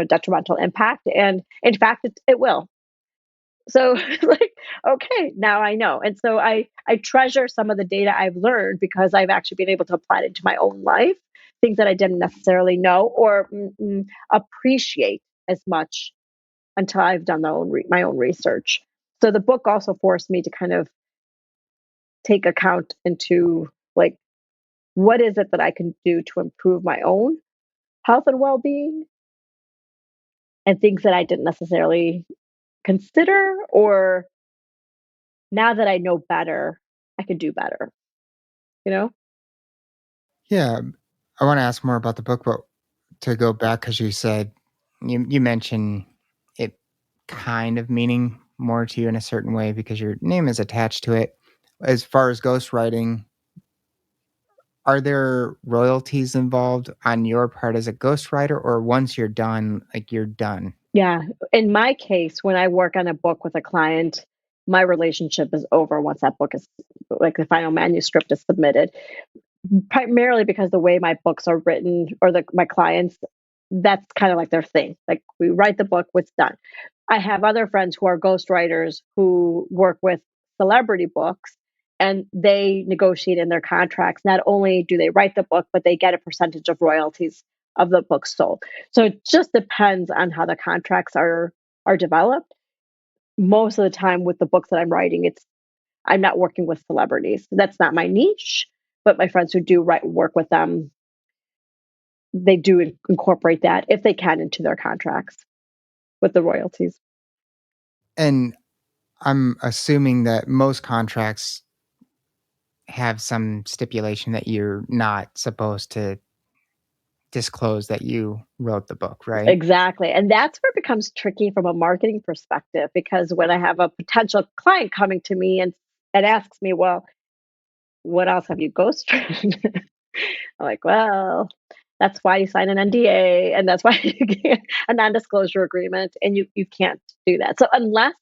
detrimental impact? And in fact, it will. So like, okay, now I know. And so I treasure some of the data I've learned because I've actually been able to apply it into my own life, things that I didn't necessarily know or appreciate as much until I've done my own research. So the book also forced me to kind of take account into like what is it that I can do to improve my own health and well-being and things that I didn't necessarily consider or now that I know better, I can do better, you know? Yeah. I want to ask more about the book, but to go back, because you said you mentioned it kind of meaning more to you in a certain way because your name is attached to it. As far as ghostwriting, are there royalties involved on your part as a ghostwriter, or once you're done, like you're done? Yeah. In my case, when I work on a book with a client, my relationship is over once that book is like the final manuscript is submitted. Primarily because the way my books are written or my clients, that's kind of like their thing. Like we write the book, what's done. I have other friends who are ghostwriters who work with celebrity books and they negotiate in their contracts. Not only do they write the book, but they get a percentage of royalties of the book sold. So it just depends on how the contracts are developed. Most of the time with the books that I'm writing, I'm not working with celebrities. That's not my niche, but my friends who do write work with them, they do incorporate that if they can into their contracts with the royalties. And I'm assuming that most contracts have some stipulation that you're not supposed to disclose that you wrote the book, right? Exactly. And that's where it becomes tricky from a marketing perspective because when I have a potential client coming to me and asks me, well, what else have you ghostwritten? I'm like, well, that's why you sign an NDA and that's why you get a non-disclosure agreement and you can't do that. So unless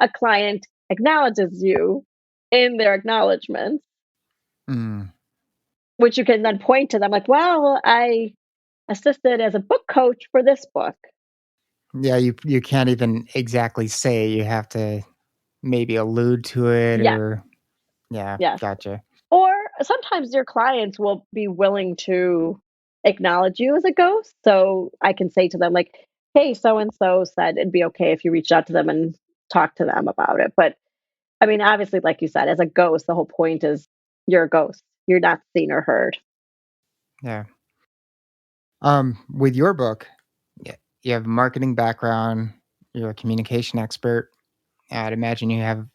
a client acknowledges you in their acknowledgments, Mm. which you can then point to them like, well, I assisted as a book coach for this book. Yeah, you can't even exactly say, you have to maybe allude to it Yeah, or yeah, yes. gotcha. Or sometimes your clients will be willing to acknowledge you as a ghost. So I can say to them, like, hey, so and so said it'd be okay if you reached out to them and talk to them about it. But I mean, obviously, like you said, as a ghost, the whole point is you're a ghost. You're not seen or heard. Yeah. With your book, you have a marketing background, you're a communication expert. I'd imagine you have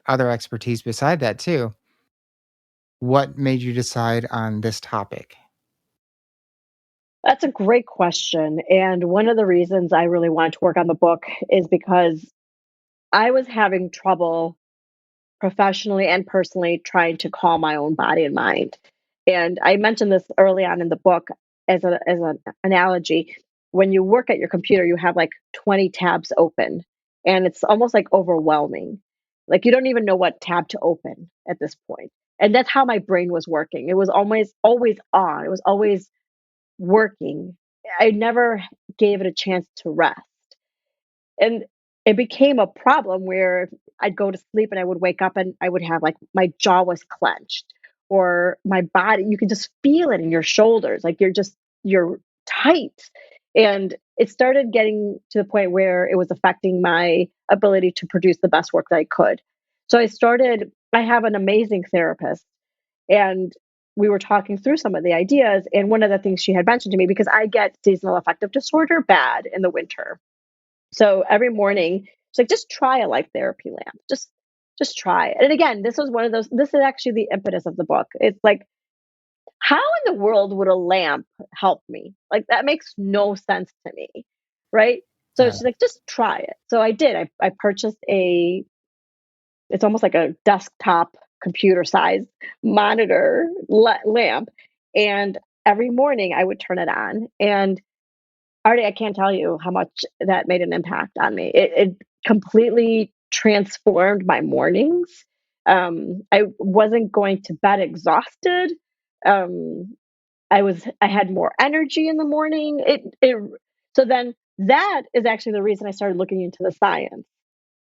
other expertise beside that too. What made you decide on this topic? That's a great question. And one of the reasons I really wanted to work on the book is because I was having trouble professionally and personally trying to calm my own body and mind. And I mentioned this early on in the book as an analogy. When you work at your computer, you have like 20 tabs open, and it's almost like overwhelming. Like you don't even know what tab to open at this point. And that's how my brain was working. It was always on. It was always working. I never gave it a chance to rest. And it became a problem where I'd go to sleep and I would wake up and I would have like my jaw was clenched or my body, you can just feel it in your shoulders. Like you're tight. And it started getting to the point where it was affecting my ability to produce the best work that I could. So I have an amazing therapist and we were talking through some of the ideas. And one of the things she had mentioned to me, because I get seasonal affective disorder bad in the winter, so every morning, she's like, just try a light therapy lamp. Just try it. And again, this was one of those, this is actually the impetus of the book. It's like, how in the world would a lamp help me? Like that makes no sense to me. Right. So Yeah. she's like, just try it. So I did. I purchased it's almost like a desktop computer size monitor lamp. And every morning I would turn it on and Artie, I can't tell you how much that made an impact on me. It completely transformed my mornings. I wasn't going to bed exhausted. Um, I had more energy in the morning. So then that is actually the reason I started looking into the science.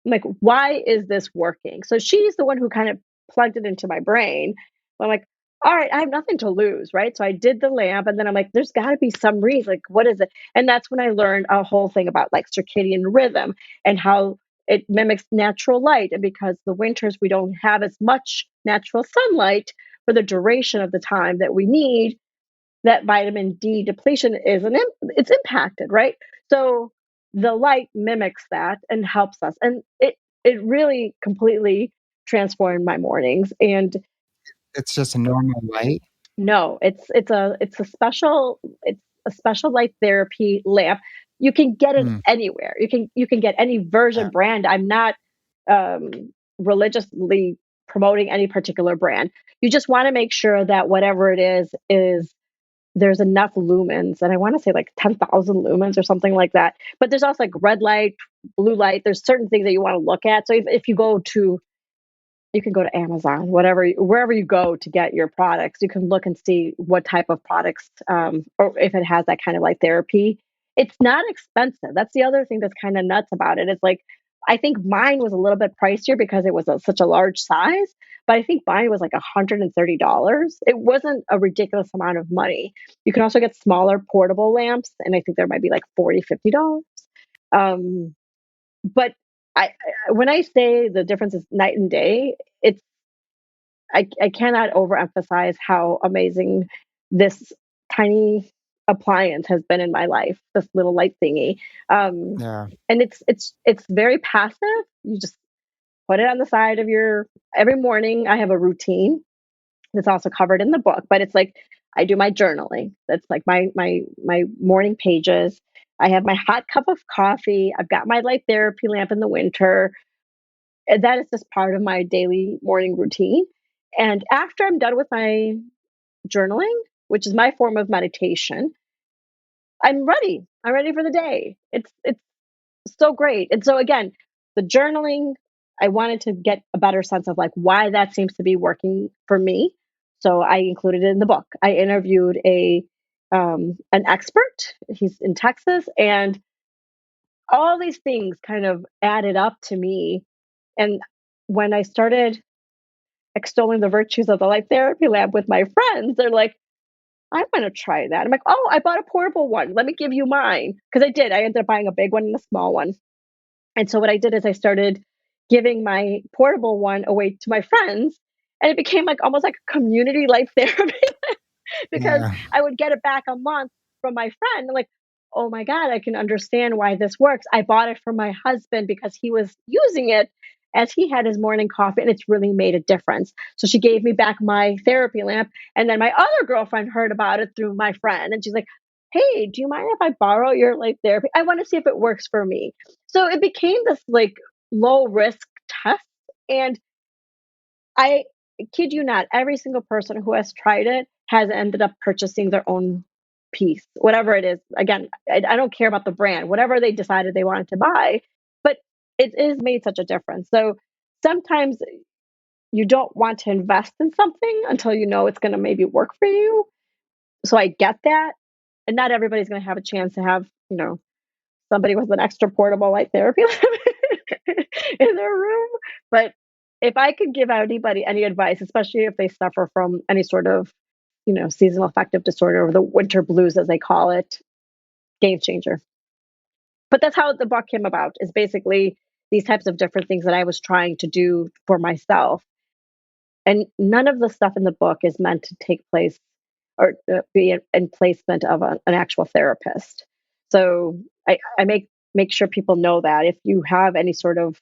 I'm like, why is this working? So she's the one who kind of plugged it into my brain. I'm like, all right, I have nothing to lose, right? So I did the lamp, and then I'm like, there's got to be some reason. Like, what is it? And that's when I learned a whole thing about like circadian rhythm and how it mimics natural light. And because the winters we don't have as much natural sunlight for the duration of the time that we need, that vitamin D depletion it's impacted, right? So the light mimics that and helps us, and it really completely transformed my mornings. And It's just a normal light? no, it's a special light therapy lamp. You can get it Mm, anywhere. You can get any yeah, version brand. I'm not um, religiously promoting any particular brand. You just want to make sure that whatever it is there's enough lumens, and I want to say like 10,000 lumens or something like that. But there's also like red light, blue light. There's certain things that you want to look at. So if you go to, you can go to Amazon, wherever you go to get your products, you can look and see what type of products, or if it has that kind of like therapy. It's not expensive. That's the other thing that's kind of nuts about it. It's like, I think mine was a little bit pricier because it was such a large size, but I think mine was like $130. It wasn't a ridiculous amount of money. You can also get smaller portable lamps, and I think there might be like $40, $50. Um, but when I say the difference is night and day, it's I cannot overemphasize how amazing this tiny appliance has been in my life. This little light thingy, um, yeah. and it's very passive. You just put it on the side of your every morning. I have a routine that's also covered in the book, but it's like I do my journaling. That's like my morning pages. I have my hot cup of coffee. I've got my light therapy lamp in the winter. And that is just part of my daily morning routine. And after I'm done with my journaling, which is my form of meditation, I'm ready. I'm ready for the day. It's so great. And so again, the journaling, I wanted to get a better sense of like why that seems to be working for me. So I included it in the book. I interviewed a an expert. He's in Texas, and all these things kind of added up to me. And when I started extolling the virtues of the light therapy lab with my friends, they're like, I want to try that. I'm like, oh, I bought a portable one. Let me give you mine. Because I did. I ended up buying a big one and a small one. And so what I did is I started giving my portable one away to my friends. And it became like almost like a community life therapy because Yeah. I would get it back a month from my friend. I'm like, oh my God, I can understand why this works. I bought it for my husband because he was using it as he had his morning coffee and it's really made a difference. So she gave me back my therapy lamp. And then my other girlfriend heard about it through my friend. And she's like, hey, do you mind if I borrow your light therapy? I want to see if it works for me. So it became this like low risk test. And I kid you not, every single person who has tried it has ended up purchasing their own piece, whatever it is. Again, I don't care about the brand, whatever they decided they wanted to buy, but it has made such a difference. So sometimes you don't want to invest in something until you know it's going to maybe work for you. So I get that. And not everybody's going to have a chance to have, somebody with an extra portable light therapy in their room. But if I could give anybody any advice, especially if they suffer from any sort of, seasonal affective disorder or the winter blues, as they call it, game changer. But that's how the book came about, is basically these types of different things that I was trying to do for myself. And none of the stuff in the book is meant to take place or be in placement of an actual therapist. So I make sure people know that if you have any sort of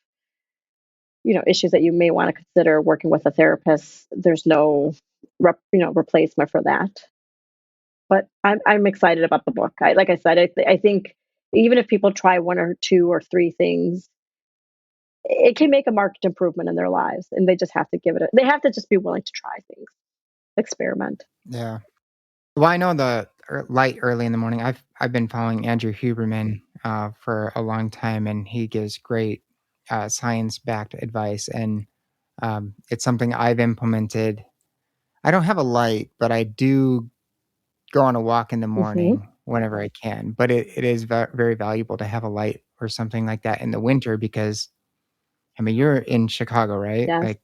issues that you may want to consider working with a therapist, there's no replacement for that. But I'm excited about the book. Like I said, I think even if people try one or two or three things, it can make a marked improvement in their lives, and they just have to they have to just be willing to try things, experiment. Yeah. Well, I know the light early in the morning. I've been following Andrew Huberman for a long time, and he gives great science-backed advice, and it's something I've implemented. I don't have a light, but I do go on a walk in the Hmm. morning whenever I can. But it is very valuable to have a light or something like that in the winter because, I mean, you're in Chicago, right? Yes. Like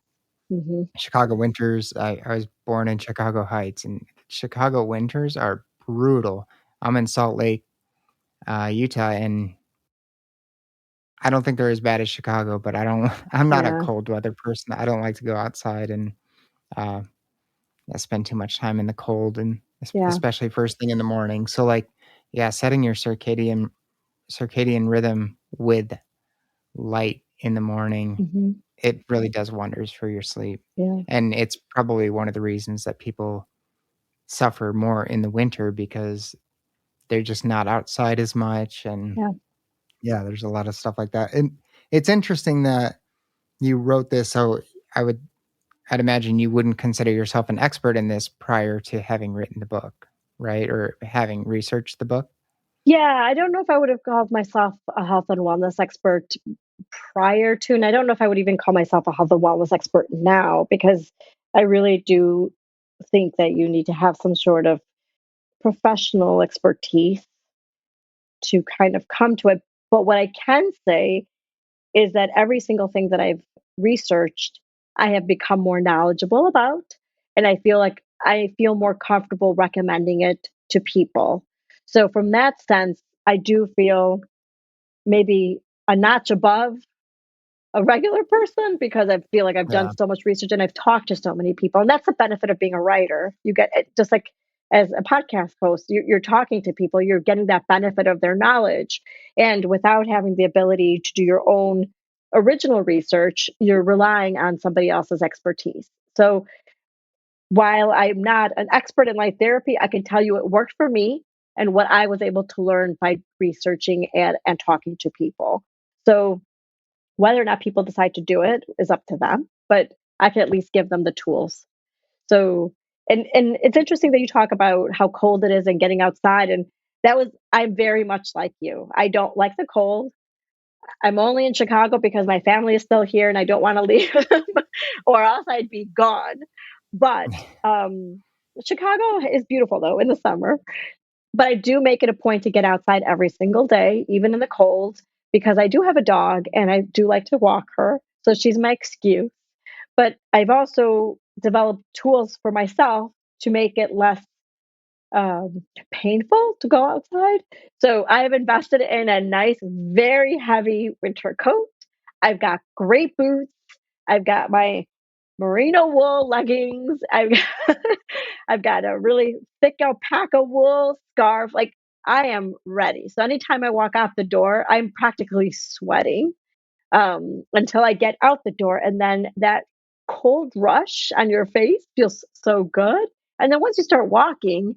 Hmm. Chicago winters. I was born in Chicago Heights, and Chicago winters are brutal. I'm in Salt Lake, Utah, and I don't think they're as bad as Chicago, but I don't. I'm not a Yeah. cold weather person. I don't like to go outside and uh, yeah, spend too much time in the cold, and Yeah. especially first thing in the morning. So, like, yeah, setting your circadian rhythm with light in the morning, Hmm. it really does wonders for your sleep. Yeah. And it's probably one of the reasons that people suffer more in the winter because they're just not outside as much. And Yeah. yeah, there's a lot of stuff like that. And it's interesting that you wrote this. So I would, I'd imagine you wouldn't consider yourself an expert in this prior to having written the book, right? Or having researched the book. Yeah. I don't know if I would have called myself a health and wellness expert prior to, and I don't know if I would even call myself a health and wellness expert now, because I really do think that you need to have some sort of professional expertise to kind of come to it. But what I can say is that every single thing that I've researched, I have become more knowledgeable about. And I feel like I feel more comfortable recommending it to people. So, from that sense, I do feel maybe a notch above a regular person because I feel like I've done Yeah. so much research and I've talked to so many people. And that's the benefit of being a writer. You get it just like as a podcast host, you're talking to people, you're getting that benefit of their knowledge. And without having the ability to do your own original research, you're relying on somebody else's expertise. So while I'm not an expert in light therapy, I can tell you it worked for me and what I was able to learn by researching and talking to people. So whether or not people decide to do it is up to them, but I can at least give them the tools. So, and it's interesting that you talk about how cold it is and getting outside. And I'm very much like you. I don't like the cold. I'm only in Chicago because my family is still here and I don't want to leave them, or else I'd be gone. But um, Chicago is beautiful though in the summer. But I do make it a point to get outside every single day, even in the cold, because I do have a dog and I do like to walk her. So she's my excuse. But I've also developed tools for myself to make it less painful to go outside. So I have invested in a nice, very heavy winter coat. I've got great boots. I've got my merino wool leggings. I've got a really thick alpaca wool scarf. Like I am ready. So anytime I walk out the door, I'm practically sweating until I get out the door. And then that cold rush on your face feels so good. And then once you start walking,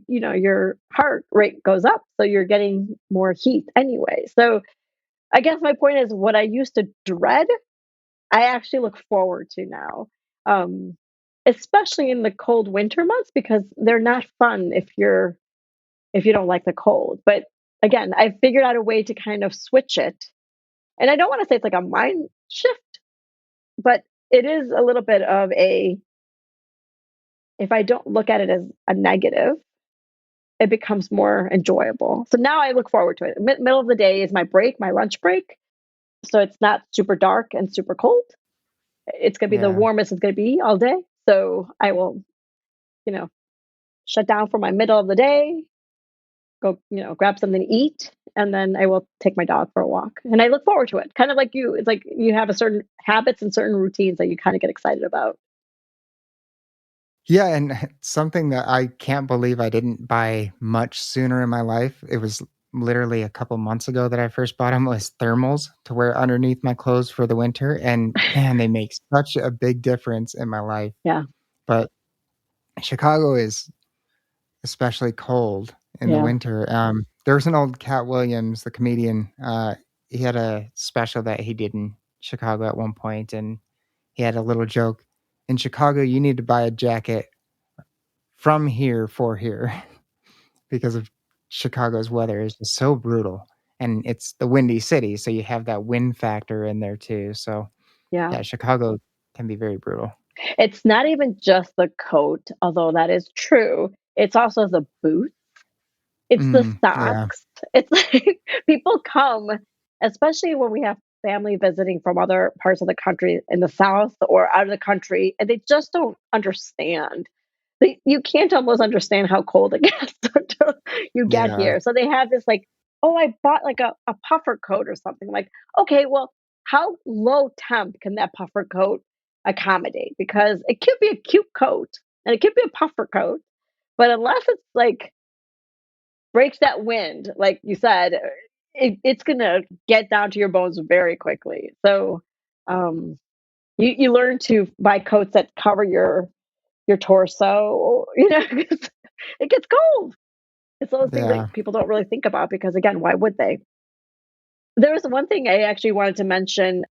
your heart rate goes up. So you're getting more heat anyway. So I guess my point is what I used to dread, I actually look forward to now. Um, Especially in the cold winter months because they're not fun if you don't like the cold. But again, I've figured out a way to kind of switch it. And I don't want to say it's like a mind shift, but it is a little bit of a, if I don't look at it as a negative, it becomes more enjoyable. So now I look forward to it. Middle of the day is my break, my lunch break. So it's not super dark and super cold. It's going to be the Yeah. warmest it's going to be all day. So I will, you know, shut down for my middle of the day, go, grab something to eat, and then I will take my dog for a walk. And I look forward to it. Kind of like you. It's like you have a certain habits and certain routines that you kind of get excited about. Yeah, and something that I can't believe I didn't buy much sooner in my life, it was literally a couple months ago that I first bought them, was thermals to wear underneath my clothes for the winter, and man, they make such a big difference in my life. Yeah. But Chicago is especially cold in the Yeah. winter. There was an old Cat Williams, the comedian, he had a special that he did in Chicago at one point, and he had a little joke, "In Chicago, you need to buy a jacket from here for here," because of Chicago's weather is just so brutal, and it's the windy city, so you have that wind factor in there too, so, Yeah. yeah, Chicago can be very brutal. It's not even just the coat, although that is true. It's also the boots. It's the Yeah, socks. It's like people come, especially when we have family visiting from other parts of the country in the South or out of the country, and they just don't understand. You can't almost understand how cold it gets until you get yeah, here. So they have this like, oh, I bought like a puffer coat or something. Like, okay, well, how low temp can that puffer coat accommodate? Because it could be a cute coat and it could be a puffer coat, but unless it's like breaks that wind, like you said, it's gonna get down to your bones very quickly. So um, you learn to buy coats that cover your torso, 'cause it gets cold. It's those things that yeah. people don't really think about because again, why would they? There was one thing I actually wanted to mention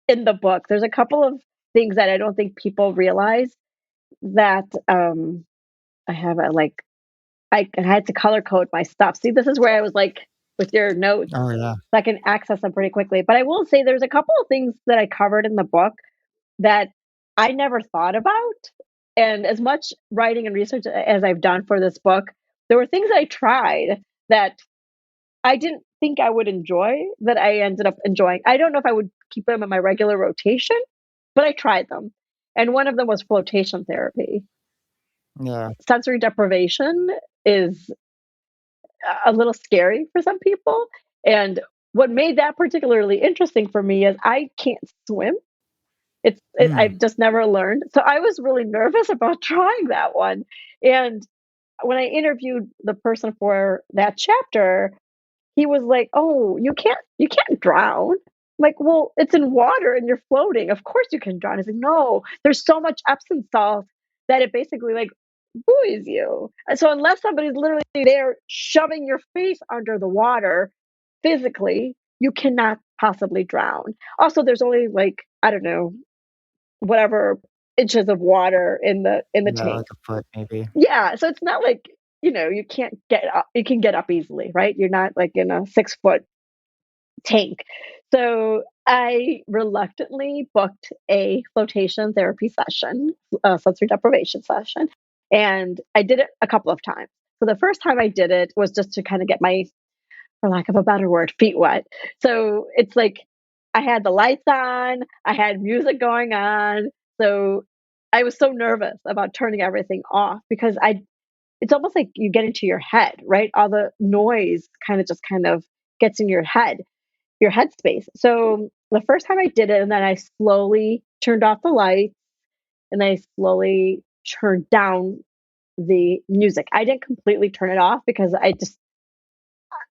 in the book. There's a couple of things that I don't think people realize that I have a like I had to color code my stuff. See, this is where I was like with your notes, Oh, yeah. so I can access them pretty quickly. But I will say there's a couple of things that I covered in the book that I never thought about. And as much writing and research as I've done for this book, there were things I tried that I didn't think I would enjoy that I ended up enjoying. I don't know if I would keep them in my regular rotation, but I tried them. And one of them was flotation therapy. Yeah. Sensory deprivation is a little scary for some people. And what made that particularly interesting for me is I can't swim. Mm. I've just never learned. So I was really nervous about trying that one. And when I interviewed the person for that chapter, he was like, "Oh, you can't drown." I'm like, "Well, it's in water and you're floating. Of course you can drown." He's like, "No, there's so much Epsom salt that it basically like buoys you. And so unless somebody's literally there shoving your face under the water physically, you cannot possibly drown. Also, there's only like, I don't know, whatever inches of water in the Yeah, tank. like a foot maybe. Yeah, so it's not like, you can't get up. You can get up easily, right? You're not like in a 6 foot tank. So I reluctantly booked a flotation therapy session, a sensory deprivation session, and I did it a couple of times. So the first time I did it was just to kind of get my, for lack of a better word, feet wet. So it's like I had the lights on, I had music going on. So I was so nervous about turning everything off because it's almost like you get into your head, right? All the noise kind of gets in your headspace. So the first time I did it, and then I slowly turned off the lights and I slowly turned down the music. I didn't completely turn it off because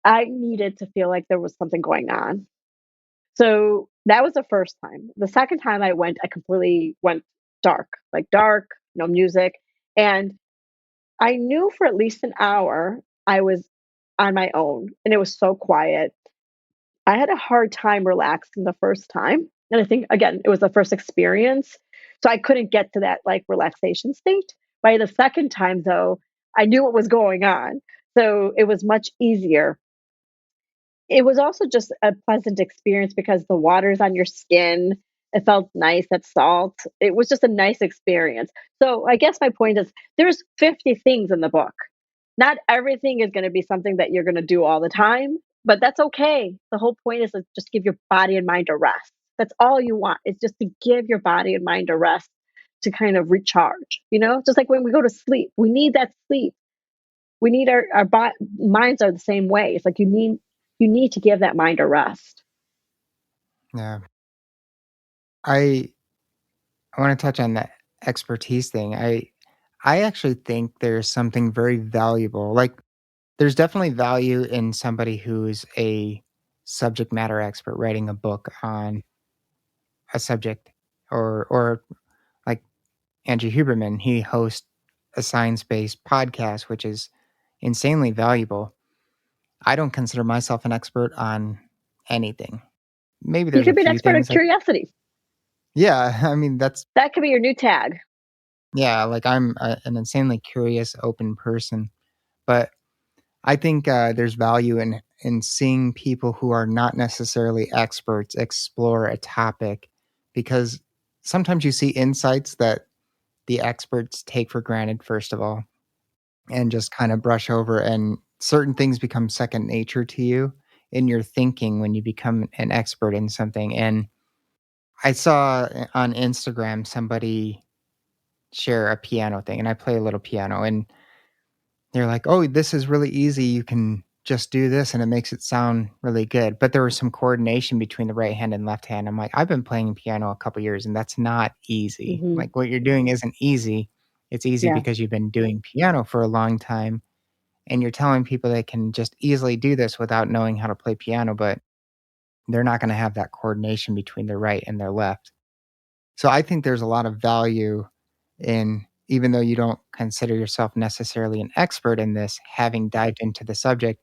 I needed to feel like there was something going on. So that was the first time. The second time I went, I completely went dark, like dark, no music. And I knew for at least an hour I was on my own and it was so quiet. I had a hard time relaxing the first time. And I think, again, it was the first experience. So I couldn't get to that like relaxation state. By the second time, though, I knew what was going on. So it was much easier. It was also just a pleasant experience because the water's on your skin. It felt nice, that salt. It was just a nice experience. So I guess my point is there's 50 things in the book. Not everything is going to be something that you're going to do all the time, but that's okay. The whole point is to just give your body and mind a rest. That's all you want. It's just to give your body and mind a rest to kind of recharge, just like when we go to sleep, we need that sleep. We need minds are the same way. It's like you need to give that mind a rest. Yeah. I I want to touch on that expertise thing. I actually think there's something very valuable. Like there's definitely value in somebody who's a subject matter expert writing a book on a subject or like Andrew Huberman, he hosts a science-based podcast which is insanely valuable. I don't consider myself an expert on anything. Maybe You there's a could be an few expert on things I curiosity. yeah, I mean that's That could be your new tag. yeah, like I'm an insanely curious open person, but I think there's value in seeing people who are not necessarily experts explore a topic because sometimes you see insights that the experts take for granted first of all and just kind of brush over and certain things become second nature to you in your thinking when you become an expert in something. And I saw on Instagram somebody share a piano thing and I play a little piano and they're like, "Oh, this is really easy. You can just do this and it makes it sound really good." But there was some coordination between the right hand and left hand. I'm like, "I've been playing piano a couple years and that's not easy. Hmm. Like what you're doing isn't easy. It's easy Yeah. because you've been doing piano for a long time and you're telling people they can just easily do this without knowing how to play piano, but they're not going to have that coordination between their right and their left." So I think there's a lot of value in even though you don't consider yourself necessarily an expert in this, having dived into the subject,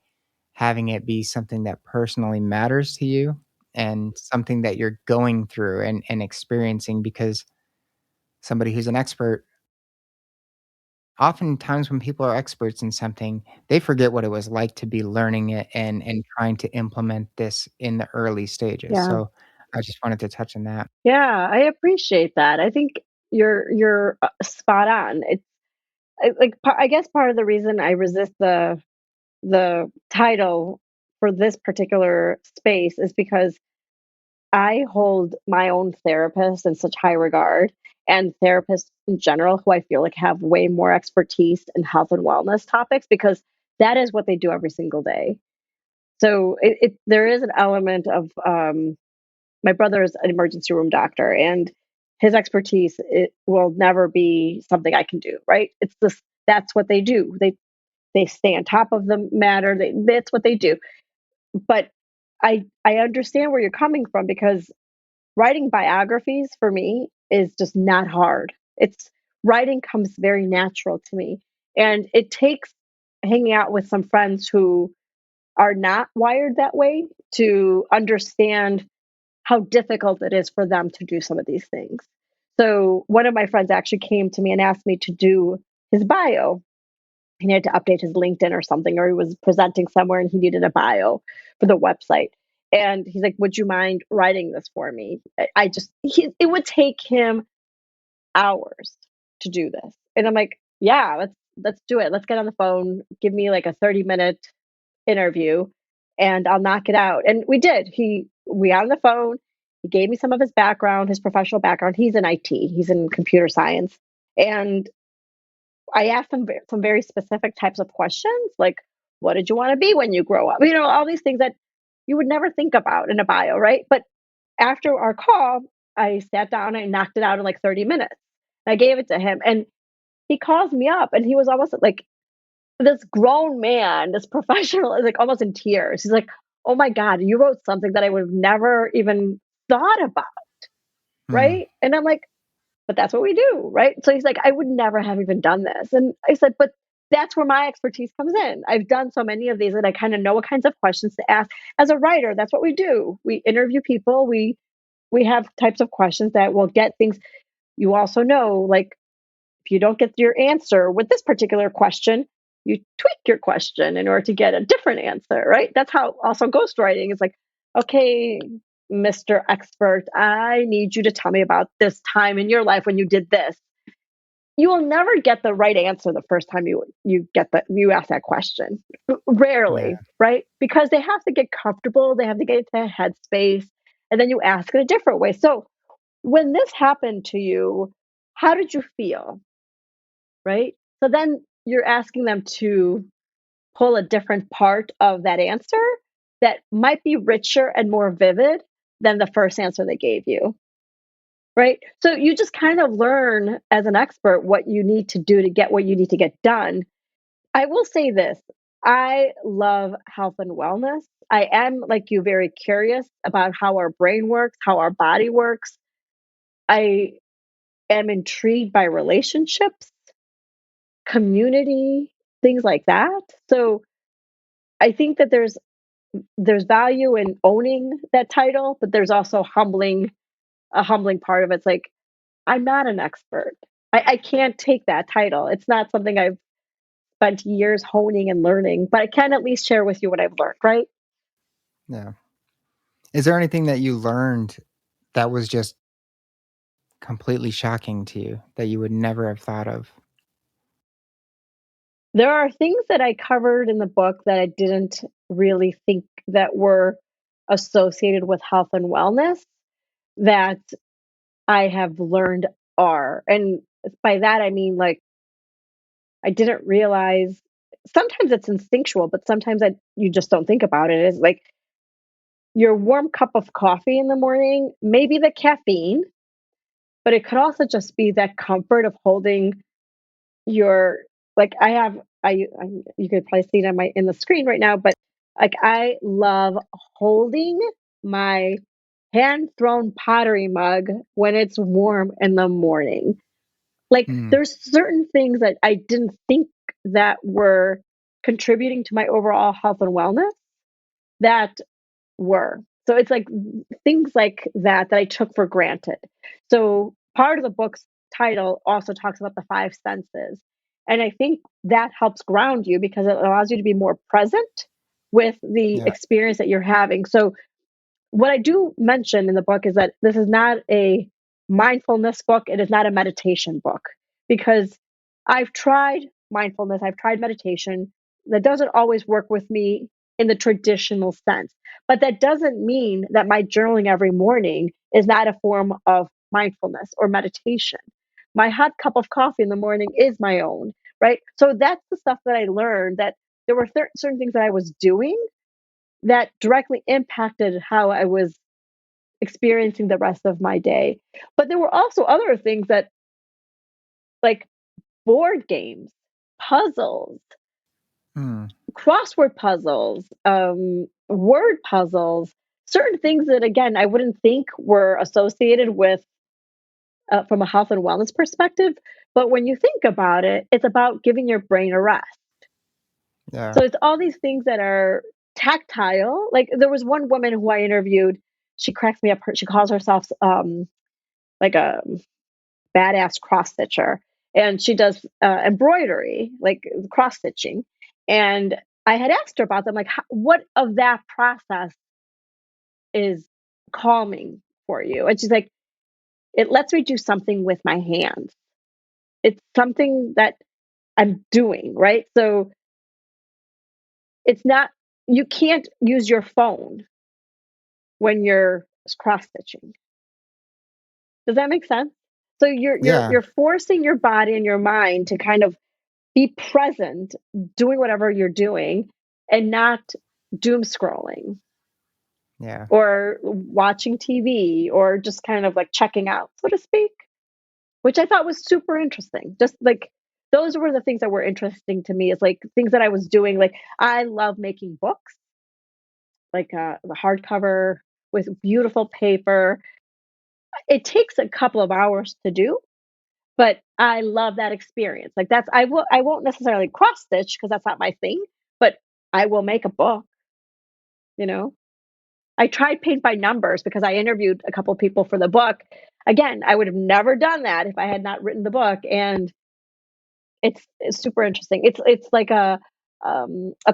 having it be something that personally matters to you and something that you're going through and experiencing because somebody who's an expert oftentimes when people are experts in something, they forget what it was like to be learning it and trying to implement this in the early stages. Yeah. So I just wanted to touch on that. Yeah, I appreciate that. I think you're spot on. I guess part of the reason I resist the title for this particular space is because I hold my own therapist in such high regard and therapists in general who I feel like have way more expertise in health and wellness topics because that is what they do every single day. So there is an element of my brother is an emergency room doctor and his expertise it will never be something I can do, right? It's this That's what they do. They stay on top of the matter. That's what they do. But I understand where you're coming from because writing biographies for me is just not hard. It's writing comes very natural to me. And it takes hanging out with some friends who are not wired that way to understand how difficult it is for them to do some of these things. So one of my friends actually came to me and asked me to do his bio. He needed to update his LinkedIn or something, or he was presenting somewhere and he needed a bio for the website. And he's like, "Would you mind writing this for me?" It would take him hours to do this. And I'm like, "Yeah, let's do it. Let's get on the phone. Give me like a 30-minute interview and I'll knock it out." And we did. We got on the phone. He gave me some of his background, his professional background. He's in IT. He's in computer science. And I asked him some very specific types of questions, like, what did you want to be when you grow up? All these things that you would never think about in a bio, right? But after our call, I sat down and I knocked it out in like 30 minutes. I gave it to him and he calls me up and he was almost like this grown man, this professional is like almost in tears. He's like, "Oh my God, you wrote something that I would have never even thought about." Hmm. Right. And I'm like, "But that's what we do." Right. So he's like, "I would never have even done this." And I said, "But that's where my expertise comes in. I've done so many of these that I kind of know what kinds of questions to ask. As a writer, that's what we do. We interview people. We have types of questions that will get things. You also know, like, if you don't get your answer with this particular question, you tweak your question in order to get a different answer, right? That's how also ghostwriting is like, okay, Mr. Expert, I need you to tell me about this time in your life when you did this. You will never get the right answer the first time you ask that question. Yeah. Rarely, right? Because they have to get comfortable, they have to get into that headspace, and then you ask it a different way. So when this happened to you, how did you feel? Right? So then you're asking them to pull a different part of that answer that might be richer and more vivid than the first answer they gave you. Right? So you just kind of learn as an expert what you need to do to get what you need to get done. I will say this. I love health and wellness. I am, like you, very curious about how our brain works, how our body works. I am intrigued by relationships, community, things like that. So I think that there's value in owning that title, but there's also a humbling part of it. It's like, I'm not an expert. I can't take that title. It's not something I've spent years honing and learning, but I can at least share with you what I've learned, right? Yeah. Is there anything that you learned that was just completely shocking to you that you would never have thought of? There are things that I covered in the book that I didn't really think that were associated with health and wellness that I have learned are. And by that I mean, like, I didn't realize sometimes it's instinctual, but sometimes you just don't think about it. It's like your warm cup of coffee in the morning, maybe the caffeine, but it could also just be that comfort of holding your like I you could probably see it on my in the screen right now, but like I love holding my hand thrown pottery mug when it's warm in the morning. Like, Mm. there's certain things that I didn't think that were contributing to my overall health and wellness that were. So it's like things like that I took for granted. So part of the book's title also talks about the five senses. And I think that helps ground you because it allows you to be more present with the Yeah. experience that you're having. So what I do mention in the book is that this is not a mindfulness book. It is not a meditation book because I've tried mindfulness, I've tried meditation. That doesn't always work with me in the traditional sense. But that doesn't mean that my journaling every morning is not a form of mindfulness or meditation. My hot cup of coffee in the morning is my own, right? So that's the stuff that I learned that there were certain things that I was doing that directly impacted how I was experiencing the rest of my day. But there were also other things that, like board games, puzzles, Mm. crossword puzzles, word puzzles, certain things that, again, I wouldn't think were associated with from a health and wellness perspective, But when you think about it, it's about giving your brain a rest. Yeah. So it's all these things that are tactile. Like there was one woman who I interviewed. She cracks me up. She calls herself like a badass cross stitcher, and she does embroidery, like cross stitching. And I had asked her about them, like, what of that process is calming for you? And she's like, it lets me do something with my hands. It's something that I'm doing, right? So it's not, you can't use your phone when you're cross stitching. Does that make sense? So Yeah. you're forcing your body and your mind to kind of be present, doing whatever you're doing, and not doom scrolling Yeah. or watching TV or just kind of like checking out, so to speak, which I thought was super interesting. Just like those were the things that were interesting to me, is like things that I was doing. Like I love making books, like the hardcover with beautiful paper. It takes a couple of hours to do, but I love that experience. Like that's I won't necessarily cross stitch because that's not my thing, but I will make a book, you know. I tried paint by numbers because I interviewed a couple of people for the book. Again, I would have never done that if I had not written the book, and it's super interesting. It's like a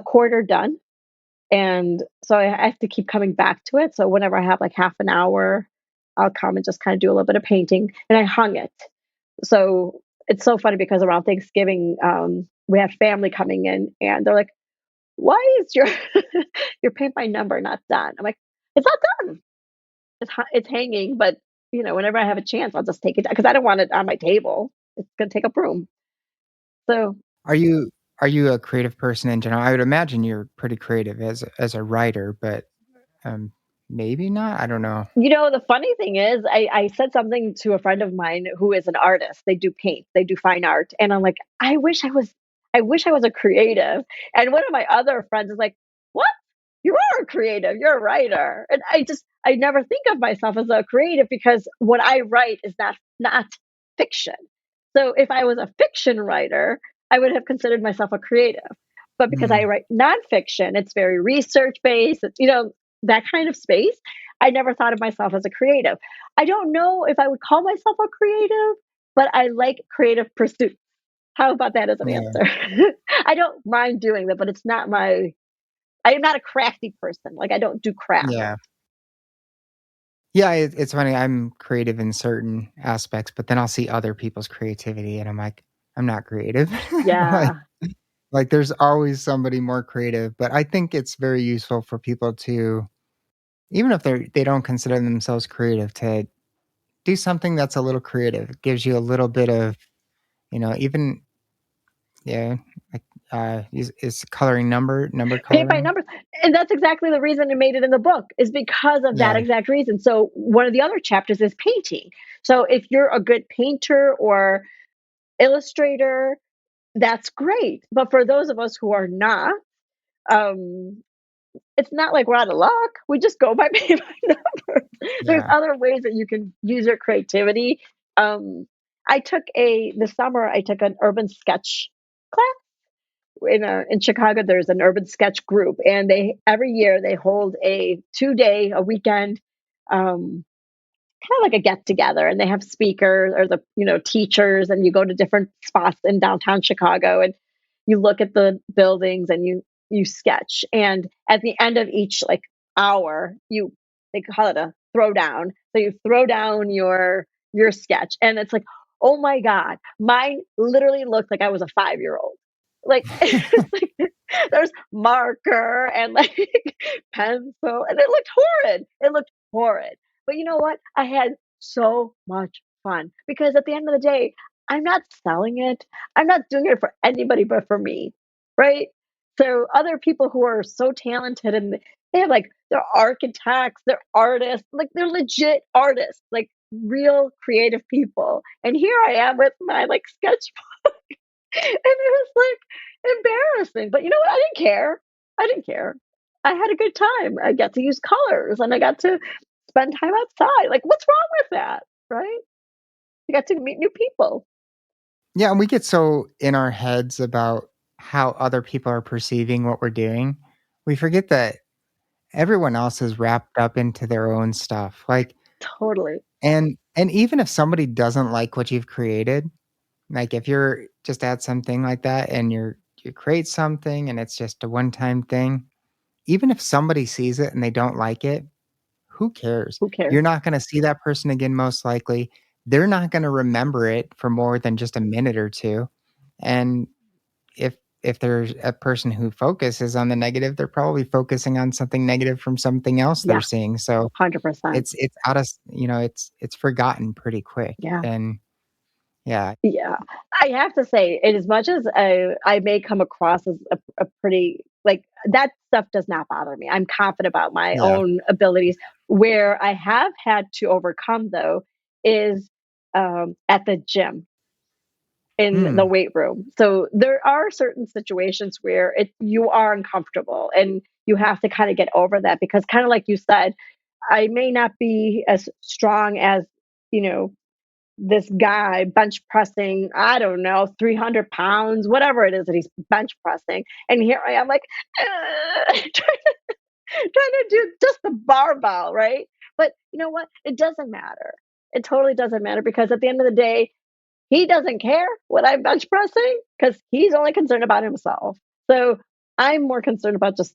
quarter done, and so I have to keep coming back to it. So whenever I have like half an hour, I'll come and just kind of do a little bit of painting, and I hung it. So it's so funny because around Thanksgiving, we had family coming in, and they're like, "Why is your your paint by number not done?" I'm like, "It's not done. It's hanging, but whenever I have a chance, I'll just take it down because I don't want it on my table. It's gonna take up room." So Are you a creative person in general? I would imagine you're pretty creative as a writer, but maybe not. I don't know. The funny thing is, I said something to a friend of mine who is an artist. They do paint, they do fine art. And I'm like, I wish I was a creative. And one of my other friends is like, what? You are a creative, you're a writer. And I never think of myself as a creative because what I write is not fiction. So if I was a fiction writer, I would have considered myself a creative. But because I Mm, write nonfiction, it's very research based, that kind of space. I never thought of myself as a creative. I don't know if I would call myself a creative, but I like creative pursuits. How about that as an yeah. answer? I don't mind doing that, but I am not a crafty person. Like I don't do craft. Yeah. Yeah, it's funny. I'm creative in certain aspects, but then I'll see other people's creativity and I'm like, I'm not creative. Like Yeah. like there's always somebody more creative, but I think it's very useful for people to, even if they don't consider themselves creative, to do something that's a little creative. It gives you a little bit of, even yeah, like is coloring number Paint by coloring. numbers. And that's exactly the reason I made it in the book, is because of that Yeah. exact reason. So one of the other chapters is painting. So if you're a good painter or illustrator, that's great. But for those of us who are not, um, it's not like we're out of luck. We just go by paint by numbers. There's Yeah. other ways that you can use your creativity. Um, this summer I took an urban sketch class in Chicago. There's an urban sketch group, and they every year they hold a 2 day, a weekend, um, kind of like a get together, and they have speakers or the teachers, and you go to different spots in downtown Chicago, and you look at the buildings and you sketch. And at the end of each like hour, they call it a throwdown. So you throw down your sketch, and it's like, oh my god, mine literally looked like I was a 5-year old. Like, it's like there's marker and like pencil, and it looked horrid. It looked horrid. But you know what? I had so much fun because at the end of the day, I'm not selling it. I'm not doing it for anybody but for me, right? So other people who are so talented, and they have like they're architects, they're artists, like they're legit artists, like real creative people. And here I am with my like sketch and it was like embarrassing. But you know what? I didn't care. I didn't care. I had a good time. I got to use colors and I got to spend time outside. Like, what's wrong with that? Right? You got to meet new people. Yeah, and we get so in our heads about how other people are perceiving what we're doing. We forget that everyone else is wrapped up into their own stuff. Like, Totally. and even if somebody doesn't like what you've created, like if you're just at something like that and you create something and it's just a one-time thing, even if somebody sees it and they don't like it, who cares? Who cares? You're not gonna see that person again most likely. They're not gonna remember it for more than just a minute or 2, and if there's a person who focuses on the negative, they're probably focusing on something negative from something else they're Yeah, seeing, so 100%. it's out of it's forgotten pretty quick, Yeah. and yeah, Yeah. I have to say, and as much as I may come across as a pretty like, that stuff does not bother me. I'm confident about my yeah, own abilities. Where I have had to overcome, though, is, at the gym, in the mm, weight room. So, there are certain situations where you are uncomfortable, and you have to kinda get over that because kinda like you said, I may not be as strong as, you know, this guy bench pressing, I don't know, 300 pounds, whatever it is that he's bench pressing. And here I am, like, trying to do just the barbell, right? But you know what? It doesn't matter. It totally doesn't matter because at the end of the day, he doesn't care what I'm bench pressing because he's only concerned about himself. So I'm more concerned about just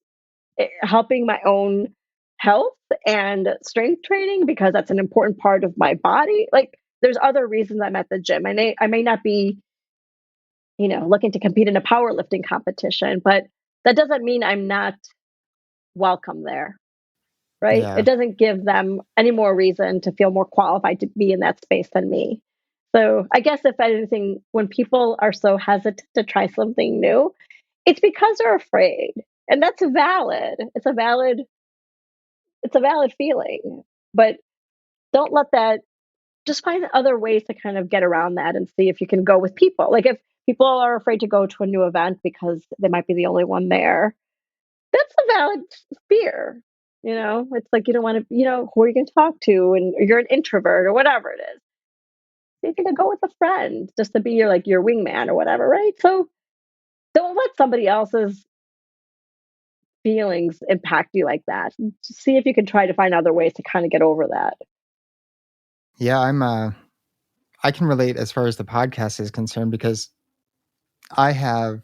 helping my own health and strength training because that's an important part of my body. Like there's other reasons I'm at the gym. I may not be, looking to compete in a powerlifting competition, but that doesn't mean I'm not welcome there, right? yeah, It doesn't give them any more reason to feel more qualified to be in that space than me. So I guess if anything, when people are so hesitant to try something new, it's because they're afraid. And that's valid. It's a valid feeling, but don't let that just find other ways to kind of get around that and see if you can go with people. Like if people are afraid to go to a new event because they might be the only one there, that's a valid fear. It's like you don't want to, who are you going to talk to? And you're an introvert or whatever it is. You're going to go with a friend just to be your wingman or whatever, right? So don't let somebody else's feelings impact you like that. See if you can try to find other ways to kind of get over that. yeah, I can relate as far as the podcast is concerned because I have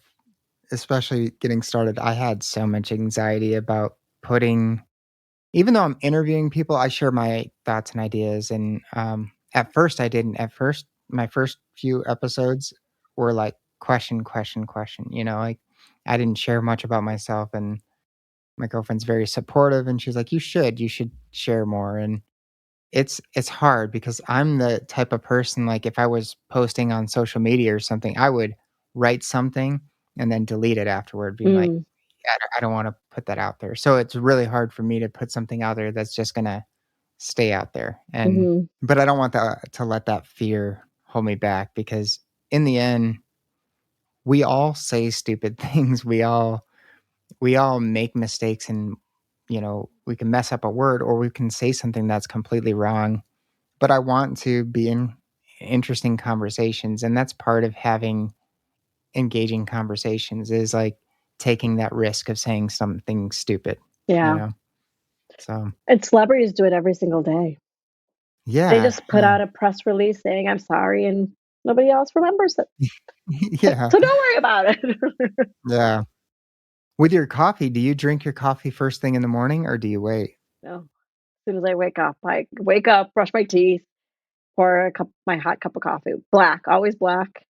especially getting started, I had so much anxiety about putting even though I'm interviewing people, I share my thoughts and ideas, and, at first, I didn't. At first, my first few episodes were, like, question, question, question, like, I didn't share much about myself, and my girlfriend's very supportive, and she's like, you should share more," and it's hard because I'm the type of person, like, if I was posting on social media or something, I would write something and then delete it afterward, being like, Mm, "Yeah, I don't wanna put that out there." So, it's really hard for me to put something out there that's just gonna stay out there, and mhm. but I don't want that to let that fear hold me back because in the end, we all say stupid things. We all make mistakes and, we can mess up a word or we can say something that's completely wrong, but I want to be in interesting conversations, and that's part of having engaging conversations is, like, taking that risk of saying something stupid, you Yeah. know? So, And celebrities do it every single day. They yeah, just put out a press release saying, "I'm sorry," and nobody else remembers it. yeah, So don't worry about it. yeah. With your coffee, do you drink your coffee first thing in the morning or do you wait? No. As soon as I wake up, brush my teeth, pour my hot cup of coffee. Black, always black.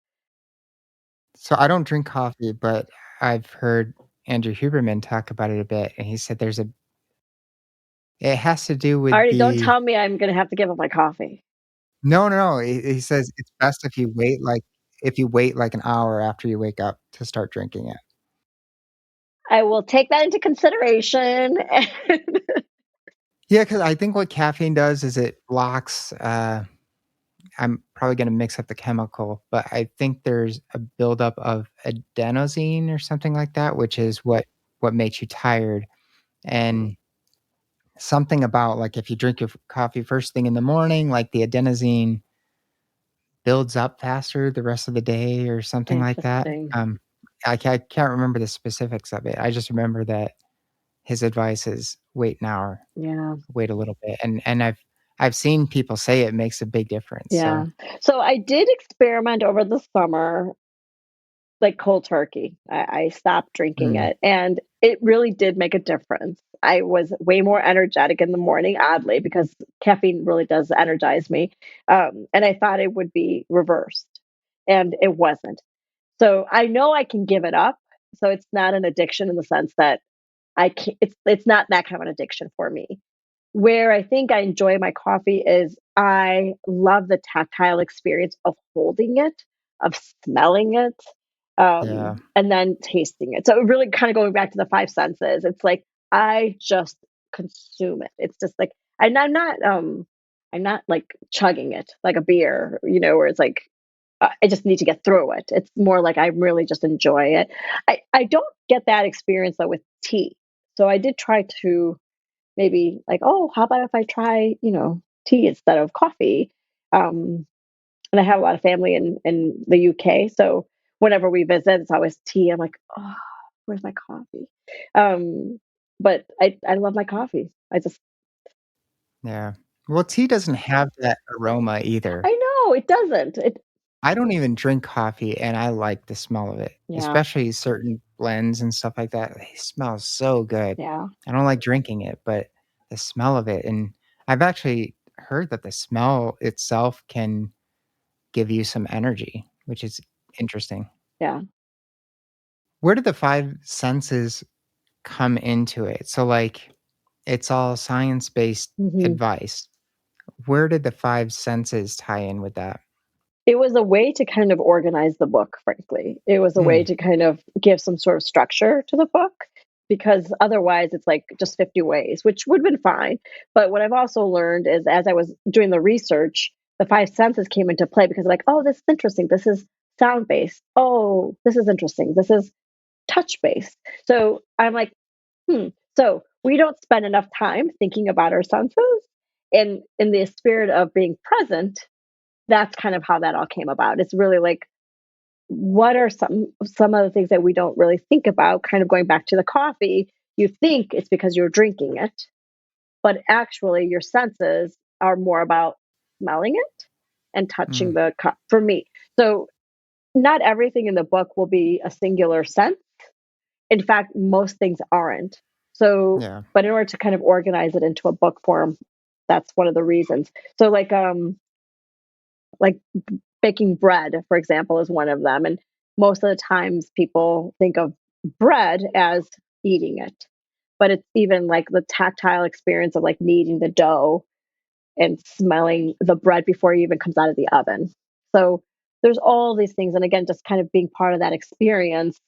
So I don't drink coffee, but I've heard Andrew Huberman talk about it a bit, and he said it has to do with Already don't the tell me I'm gonna have to give up my coffee. no, no, no, he says it's best if you wait, like, an hour after you wake up to start drinking it. I will take that into consideration. And Yeah, because I think what caffeine does is it blocks, I'm probably gonna mix up the chemical, but I think there's a buildup of adenosine or something like that, which is what makes you tired, and something about, like, if you drink your coffee first thing in the morning, like, the adenosine builds up faster the rest of the day or something like that. Interesting. I can't remember the specifics of it. I just remember that his advice is wait an hour, Yeah. wait a little bit, and I've seen people say it makes a big difference. So Yeah. So I did experiment over the summer, like cold turkey. I stopped drinking mm, it, and it really did make a difference. I was way more energetic in the morning, oddly, because caffeine really does energize me. And I thought it would be reversed, and it wasn't. So I know I can give it up. So it's not an addiction in the sense that I can it's not that kind of an addiction for me. Where I think I enjoy my coffee is I love the tactile experience of holding it, of smelling it, yeah, and then tasting it. So really kind of going back to the five senses. It's like I just consume it. It's just like, and I'm not like chugging it like a beer, where it's like I just need to get through it. It's more like I really just enjoy it. I don't get that experience though with tea. So I did try to maybe like, oh, how about if I try, tea instead of coffee? Um, and I have a lot of family in the UK, so whenever we visit, it's always tea. I'm like, oh, where's my coffee? Um, but I love my coffee. I just yeah. Well, tea doesn't have that aroma either. I know it doesn't. I don't even drink coffee, and I like the smell of it, Yeah, especially certain blends and stuff like that. They smell so good. yeah, I don't like drinking it, but the smell of it, and I've actually heard that the smell itself can give you some energy, which is interesting. yeah. Where do the 5 senses come into it? So, like, it's all science-based hmm advice. Where did the 5 senses tie in with that? It was a way to kind of organize the book, frankly. It was a way Mm, to kind of give some sort of structure to the book because otherwise it's like just 50 ways, which would have been fine. But what I've also learned is as I was doing the research, the five senses came into play because like, oh, this is interesting. This is sound based. Oh, this is interesting. This is touch based. So I'm like, hmm. So we don't spend enough time thinking about our senses. And in the spirit of being present, that's kind of how that all came about. It's really like, what are some of the things that we don't really think about? Kind of going back to the coffee, you think it's because you're drinking it, but actually your senses are more about smelling it and touching mm, the cup for me. So not everything in the book will be a singular sense. In fact, most things aren't. So, yeah, but in order to kind of organize it into a book form, that's one of the reasons. So like baking bread, for example, is one of them. And most of the times people think of bread as eating it, but it's even like the tactile experience of like kneading the dough and smelling the bread before it even comes out of the oven. So there's all these things. And again, just kind of being part of that experience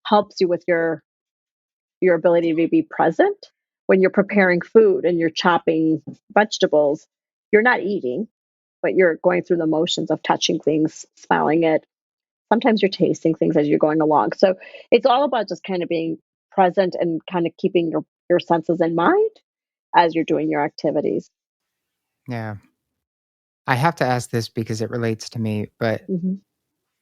helps you with your ability to be present when you're preparing food and you're chopping vegetables. You're not eating, but you're going through the motions of touching things, smelling it. Sometimes you're tasting things as you're going along. So it's all about just kind of being present and kind of keeping your senses in mind as you're doing your activities. yeah. I have to ask this because it relates to me, but hmm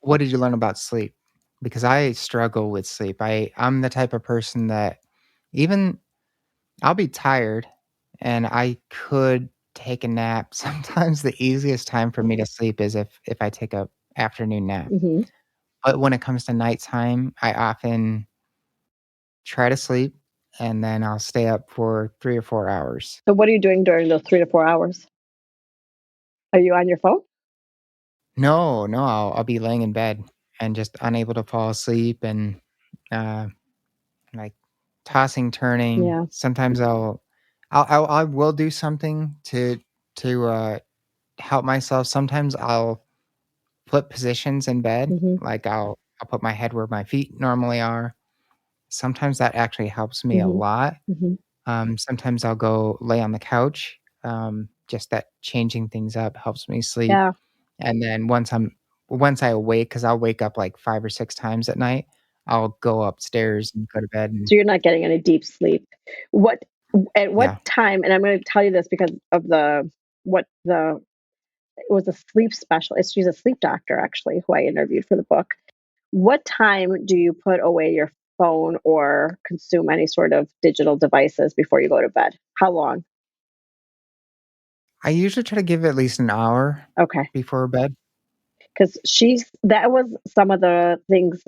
what did you learn about sleep? Because I struggle with sleep. I'm the type of person that even I'll be tired and I could take a nap. Sometimes the easiest time for me to sleep is if I take a afternoon nap. hmm But when it comes to nighttime, I often try to sleep and then I'll stay up for 3 or 4 hours. So what are you doing during those 3 to 4 hours? Are you on your phone? No, no, I'll be laying in bed and just unable to fall asleep and uh like tossing, turning. Yeah. Sometimes I will do something to help myself. Sometimes I'll flip positions in bed, hmm like I'll put my head where my feet normally are. Sometimes that actually helps me a hmm lot. hmm Sometimes I'll go lay on the couch. Just that changing things up helps me sleep. Yeah. And then once I awake, because I'll wake up like 5 or 6 times at night, I'll go upstairs and go to bed and So you're not getting any deep sleep. What at what yeah. time? And I'm going to tell you this because of the what the was a sleep specialist. She's a sleep doctor, actually, who I interviewed for the book. What time do you put away your phone or consume any sort of digital devices before you go to bed? How long? I usually try to give it at least an hour Okay. before bed. Because that was some of the things.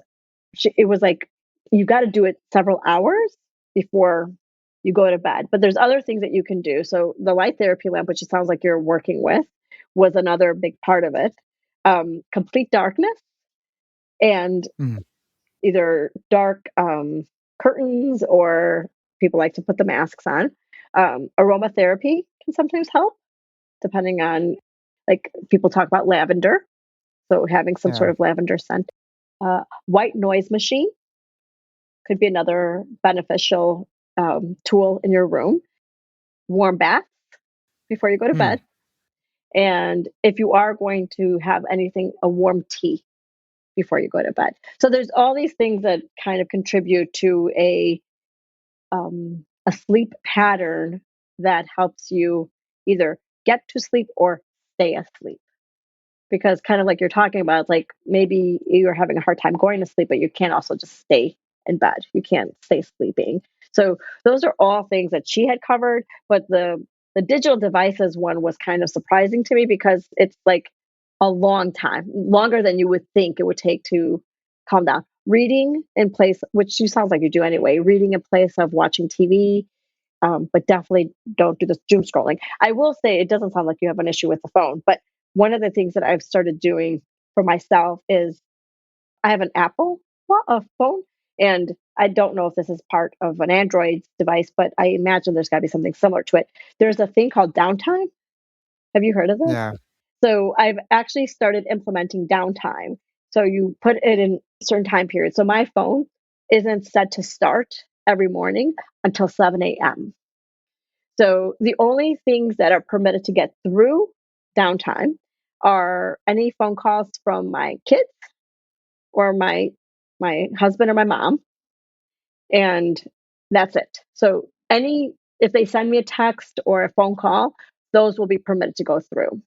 It was like, you got to do it several hours before you go to bed. But there's other things that you can do. So the light therapy lamp, which it sounds like you're working with, was another big part of it. Complete darkness and Mm, either dark curtains, or people like to put the masks on. Aromatherapy can sometimes help, depending on, like, people talk about lavender. So having some yeah, sort of lavender scent. White noise machine could be another beneficial tool in your room. Warm bath before you go to mm, bed. And if you are going to have anything, a warm tea before you go to bed. So there's all these things that kind of contribute to a sleep pattern that helps you either get to sleep or stay asleep. Because kind of like you're talking about, it's like maybe you're having a hard time going to sleep, but you can't also just stay in bed. You can't stay sleeping. So those are all things that she had covered. But the digital devices one was kind of surprising to me, because it's like a long time, longer than you would think it would take to calm down. Reading in place, which you sounds like you do anyway, reading in place of watching TV, but definitely don't do the doom scrolling. I will say it doesn't sound like you have an issue with the phone, but one of the things that I've started doing for myself is I have an Apple phone, and I don't know if this is part of an Android device, but I imagine there's got to be something similar to it. There's a thing called downtime. Have you heard of this? yeah. So I've actually started implementing downtime. So you put it in certain time periods. So my phone isn't set to start every morning until 7 a.m. So the only things that are permitted to get through downtime are any phone calls from my kids or my husband or my mom, and that's it. So any if they send me a text or a phone call, those will be permitted to go through.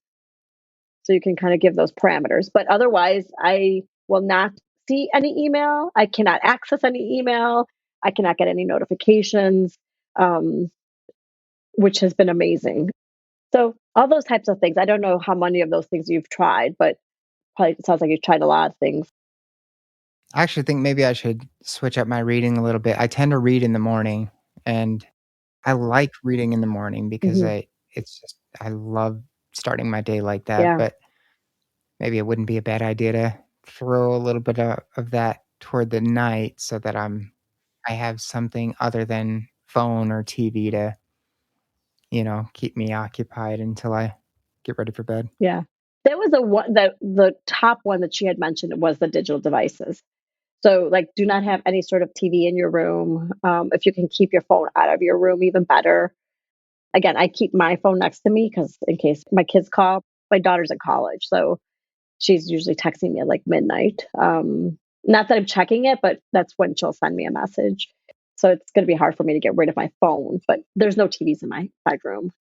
So you can kind of give those parameters. But otherwise, I will not see any email. I cannot access any email. I cannot get any notifications, um, which has been amazing. So all those types of things. I don't know how many of those things you've tried, but probably it sounds like you've tried a lot of things. I actually think maybe I should switch up my reading a little bit. I tend to read in the morning, and I like reading in the morning because Hmm. I love starting my day like that, Yeah, but maybe it wouldn't be a bad idea to throw a little bit of that toward the night so that I have something other than phone or TV to, keep me occupied until I get ready for bed. yeah. That was the top one that she had mentioned was the digital devices. So, like, do not have any sort of TV in your room. If you can keep your phone out of your room, even better. Again, I keep my phone next to me because in case my kids call. My daughter's in college, so she's usually texting me at like midnight. Not that I'm checking it, but that's when she'll send me a message. So it's going to be hard for me to get rid of my phone. But there's no TVs in my bedroom.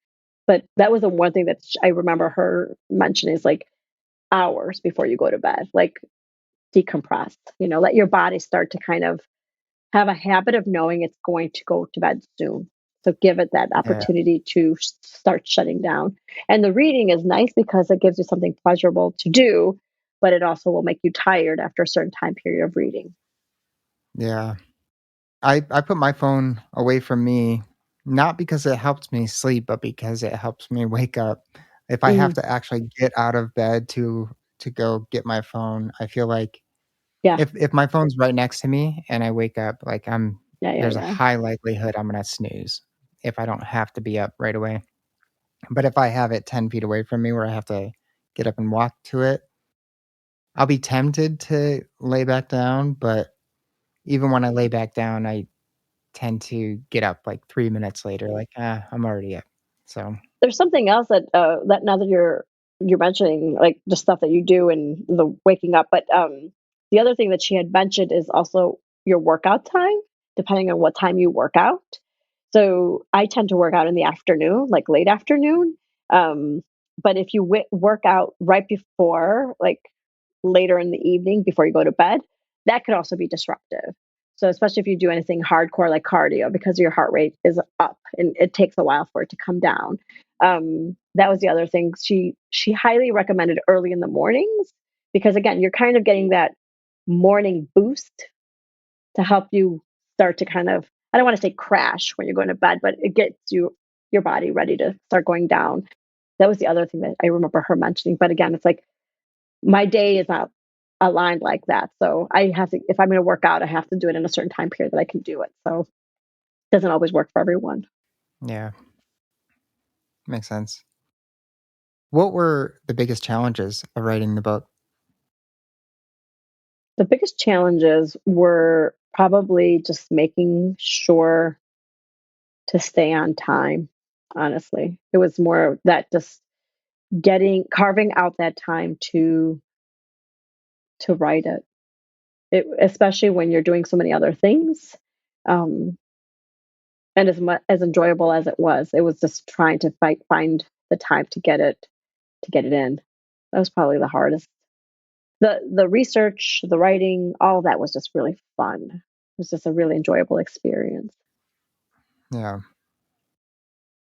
But that was the one thing that I remember her mentioning is like hours before you go to bed, like decompress. Let your body start to kind of have a habit of knowing it's going to go to bed soon. So give it that Yeah. opportunity to start shutting down. And the reading is nice because it gives you something pleasurable to do, but it also will make you tired after a certain time period of reading. Yeah. I put my phone away from me, not because it helps me sleep, but because it helps me wake up. If I have Mm, to actually get out of bed to go get my phone, I feel like yeah, if my phone's right next to me and I wake up, like, yeah, yeah, there's a yeah. high likelihood I'm gonna snooze if I don't have to be up right away. But if I have it 10 feet away from me where I have to get up and walk to it, I'll be tempted to lay back down, but even when I lay back down, I tend to get up, like, 3 minutes later, like, I'm already up." So, There's something else that now that you're mentioning, like, the stuff that you do and the waking up, but, the other thing that she had mentioned is also your workout time, depending on what time you work out. So, I tend to work out in the afternoon, like, late afternoon, um, But if you work out right before, like later in the evening before you go to bed, that could also be disruptive. So especially if you do anything hardcore like cardio, because your heart rate is up and it takes a while for it to come down. That was the other thing. She highly recommended early in the mornings because again, you're kind of getting that morning boost to help you start to kind of, I don't want to say crash when you're going to bed, but it gets your body ready to start going down. That was the other thing that I remember her mentioning. But again, it's like my day is not aligned like that. So I have to, if I'm going to work out, I have to do it in a certain time period that I can do it. So it doesn't always work for everyone. Yeah, makes sense. What were the biggest challenges of writing the book? The biggest challenges were probably just making sure to stay on time. Honestly, it was more that just carving out that time to write it, especially when you're doing so many other things. Um, and as much as enjoyable as it was just trying to find the time to get it in. That was probably the hardest. The research, the writing, all of that was just really fun. It was just a really enjoyable experience. Yeah.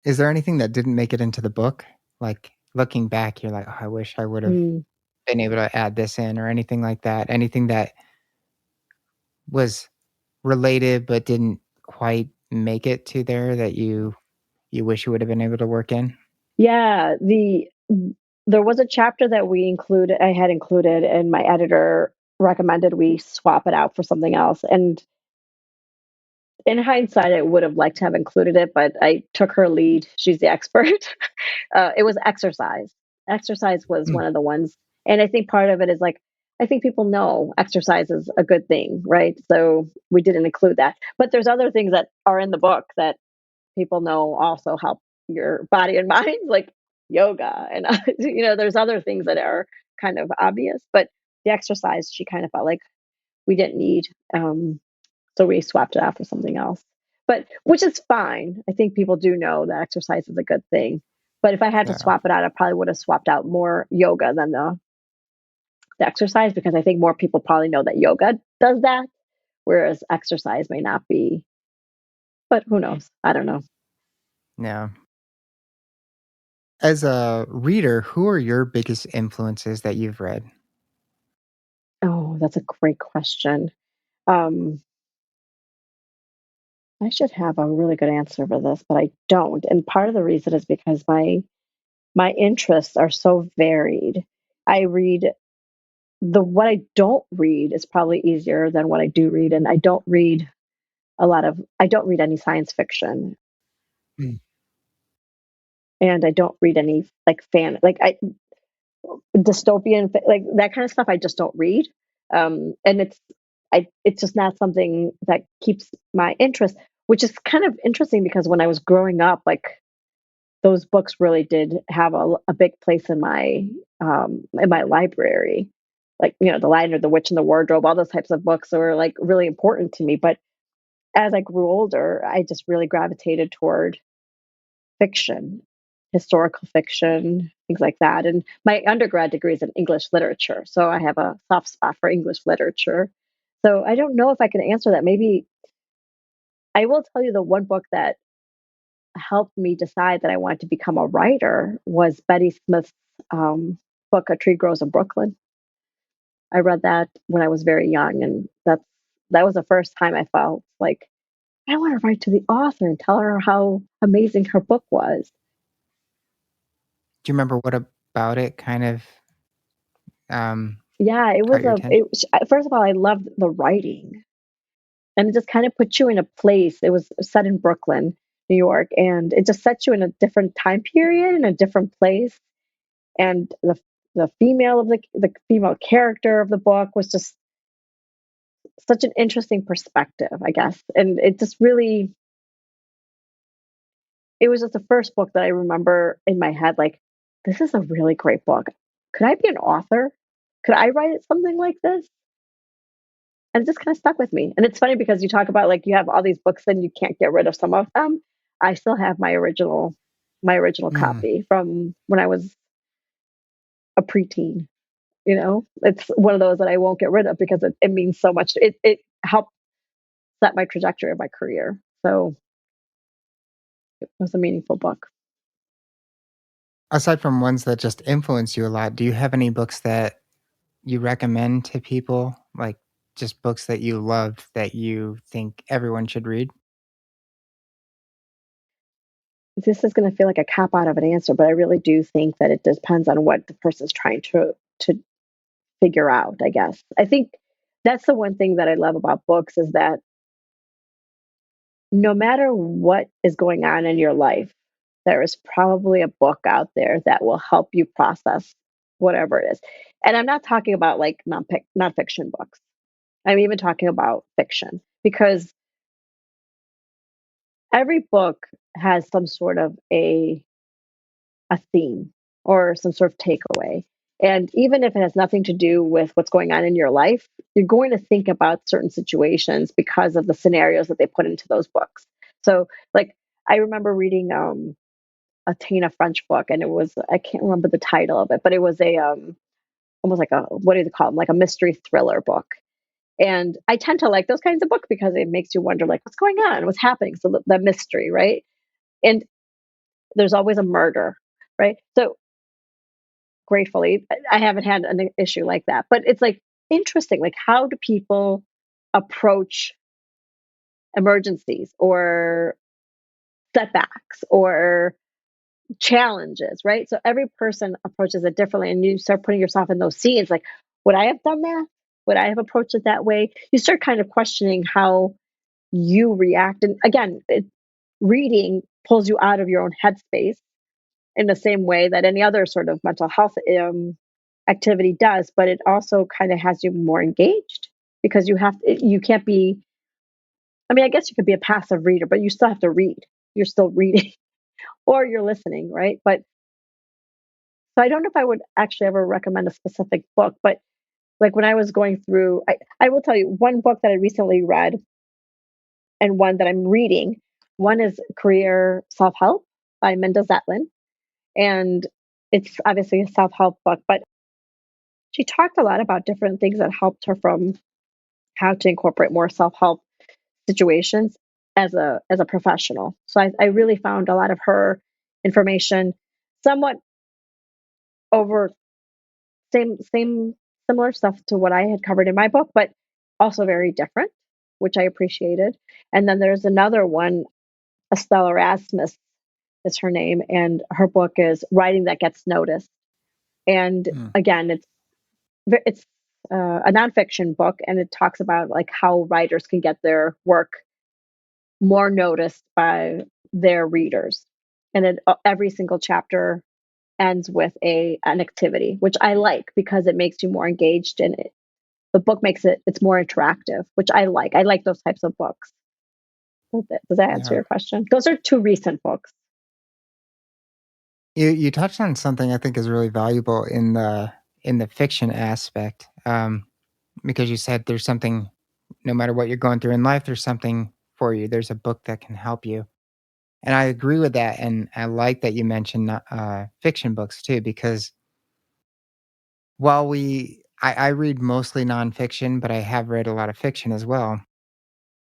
Is there anything that didn't make it into the book? Like looking back, you're like, oh, I wish I would have Mm. been able to add this in or anything like that. Anything that was related but didn't quite make it to there that you wish you would have been able to work in? Yeah, there was a chapter that I had included, and my editor recommended we swap it out for something else. And in hindsight, I would have liked to have included it, but I took her lead. She's the expert. It was exercise. Exercise was Mm, one of the ones, and I think part of it is like I think people know exercise is a good thing, right? So we didn't include that, but there's other things that are in the book that people know also help your body and mind, like yoga, and there's other things that are kind of obvious, but the exercise she kind of felt like we didn't need. So we swapped it out for something else. But which is fine. I think people do know that exercise is a good thing. But if I had to yeah. swap it out, I probably would have swapped out more yoga than the exercise because I think more people probably know that yoga does that, whereas exercise may not be. But who knows? I don't know. Yeah. As a reader, who are your biggest influences that you've read? Oh, that's a great question. Um, I should have a really good answer for this, but I don't. And part of the reason is because my interests are so varied. I read the what I don't read is probably easier than what I do read, and I don't read any science fiction, Mm. and I don't read any like dystopian like that kind of stuff. I just don't read, and it's just not something that keeps my interest, which is kind of interesting because when I was growing up, like those books really did have a big place in my library. Like, The Lion or the Witch and the Wardrobe, all those types of books were like really important to me. But as I grew older, I just really gravitated toward fiction, historical fiction, things like that. And my undergrad degree is in English literature. So I have a soft spot for English literature. So I don't know if I can answer that. Maybe I will tell you the one book that helped me decide that I wanted to become a writer was Betty Smith's um, book, A Tree Grows in Brooklyn. I read that when I was very young, and that was the first time I felt like I want to write to the author and tell her how amazing her book was. Do you remember what about it kind of Yeah, it caught was your attention? first of all, I loved the writing, and it just kind of puts you in a place. It was set in Brooklyn, New York, and it just sets you in a different time period in a different place. And the the female character of the book was just such an interesting perspective, I guess. And it just really it was just the first book that I remember in my head like this is a really great book. Could I be an author? Could I write something like this? And it just kind of stuck with me. And it's funny because you talk about like you have all these books and you can't get rid of some of them. I still have my original Mm. copy from when I was a preteen. It's one of those that I won't get rid of because it means so much. It helped set my trajectory of my career. So it was a meaningful book. Aside from ones that just influence you a lot, do you have any books that you recommend to people? Like just books that you loved that you think everyone should read? This is going to feel like a cop out of an answer, but I really do think that it depends on what the person's trying to figure out, I guess. I think that's the one thing that I love about books is that no matter what is going on in your life, there is probably a book out there that will help you process whatever it is. And I'm not talking about like nonfiction books. I'm even talking about fiction because every book has some sort of a theme or some sort of takeaway. And even if it has nothing to do with what's going on in your life, you're going to think about certain situations because of the scenarios that they put into those books. So, like, I remember reading a Tina French book, and it was, I can't remember the title of it, but it was a almost like a, what do you call them? Like a mystery thriller book. And I tend to like those kinds of books because it makes you wonder, like, what's going on? What's happening? So the mystery, right? And there's always a murder, right? So gratefully, I haven't had an issue like that. But it's like interesting, like how do people approach emergencies or setbacks or challenges, right? So every person approaches it differently, and you start putting yourself in those scenes. Like, would I have done that? Would I have approached it that way? You start kind of questioning how you react. And again, reading pulls you out of your own headspace in the same way that any other sort of mental health activity does, but it also kind of has you more engaged because you can't be, I mean, I guess you could be a passive reader, but you still have to read. You're still reading or you're listening, right? But so I don't know if I would actually ever recommend a specific book, but like when I was going through, I will tell you one book that I recently read and one that I'm reading. One is Career Self Help by Minda Zetlin. And it's obviously a self help book, but she talked a lot about different things that helped her from how to incorporate more self help situations as a professional. So I really found a lot of her information somewhat over same similar stuff to what I had covered in my book, but also very different, which I appreciated. And then there's another one, Estelle Erasmus is her name, and her book is Writing That Gets Noticed. And Hmm. again, it's a nonfiction book, and it talks about like how writers can get their work more noticed by their readers. And every single chapter ends with a an activity, which I like because it makes you more engaged and the book makes it's more interactive, which I like. I like those types of books. Does that answer Yeah. your question? Those are two recent books. You touched on something I think is really valuable in the fiction aspect, because you said there's something, no matter what you're going through in life, there's something for you. There's a book that can help you, and I agree with that. And I like that you mentioned fiction books too, because while I read mostly nonfiction, but I have read a lot of fiction as well,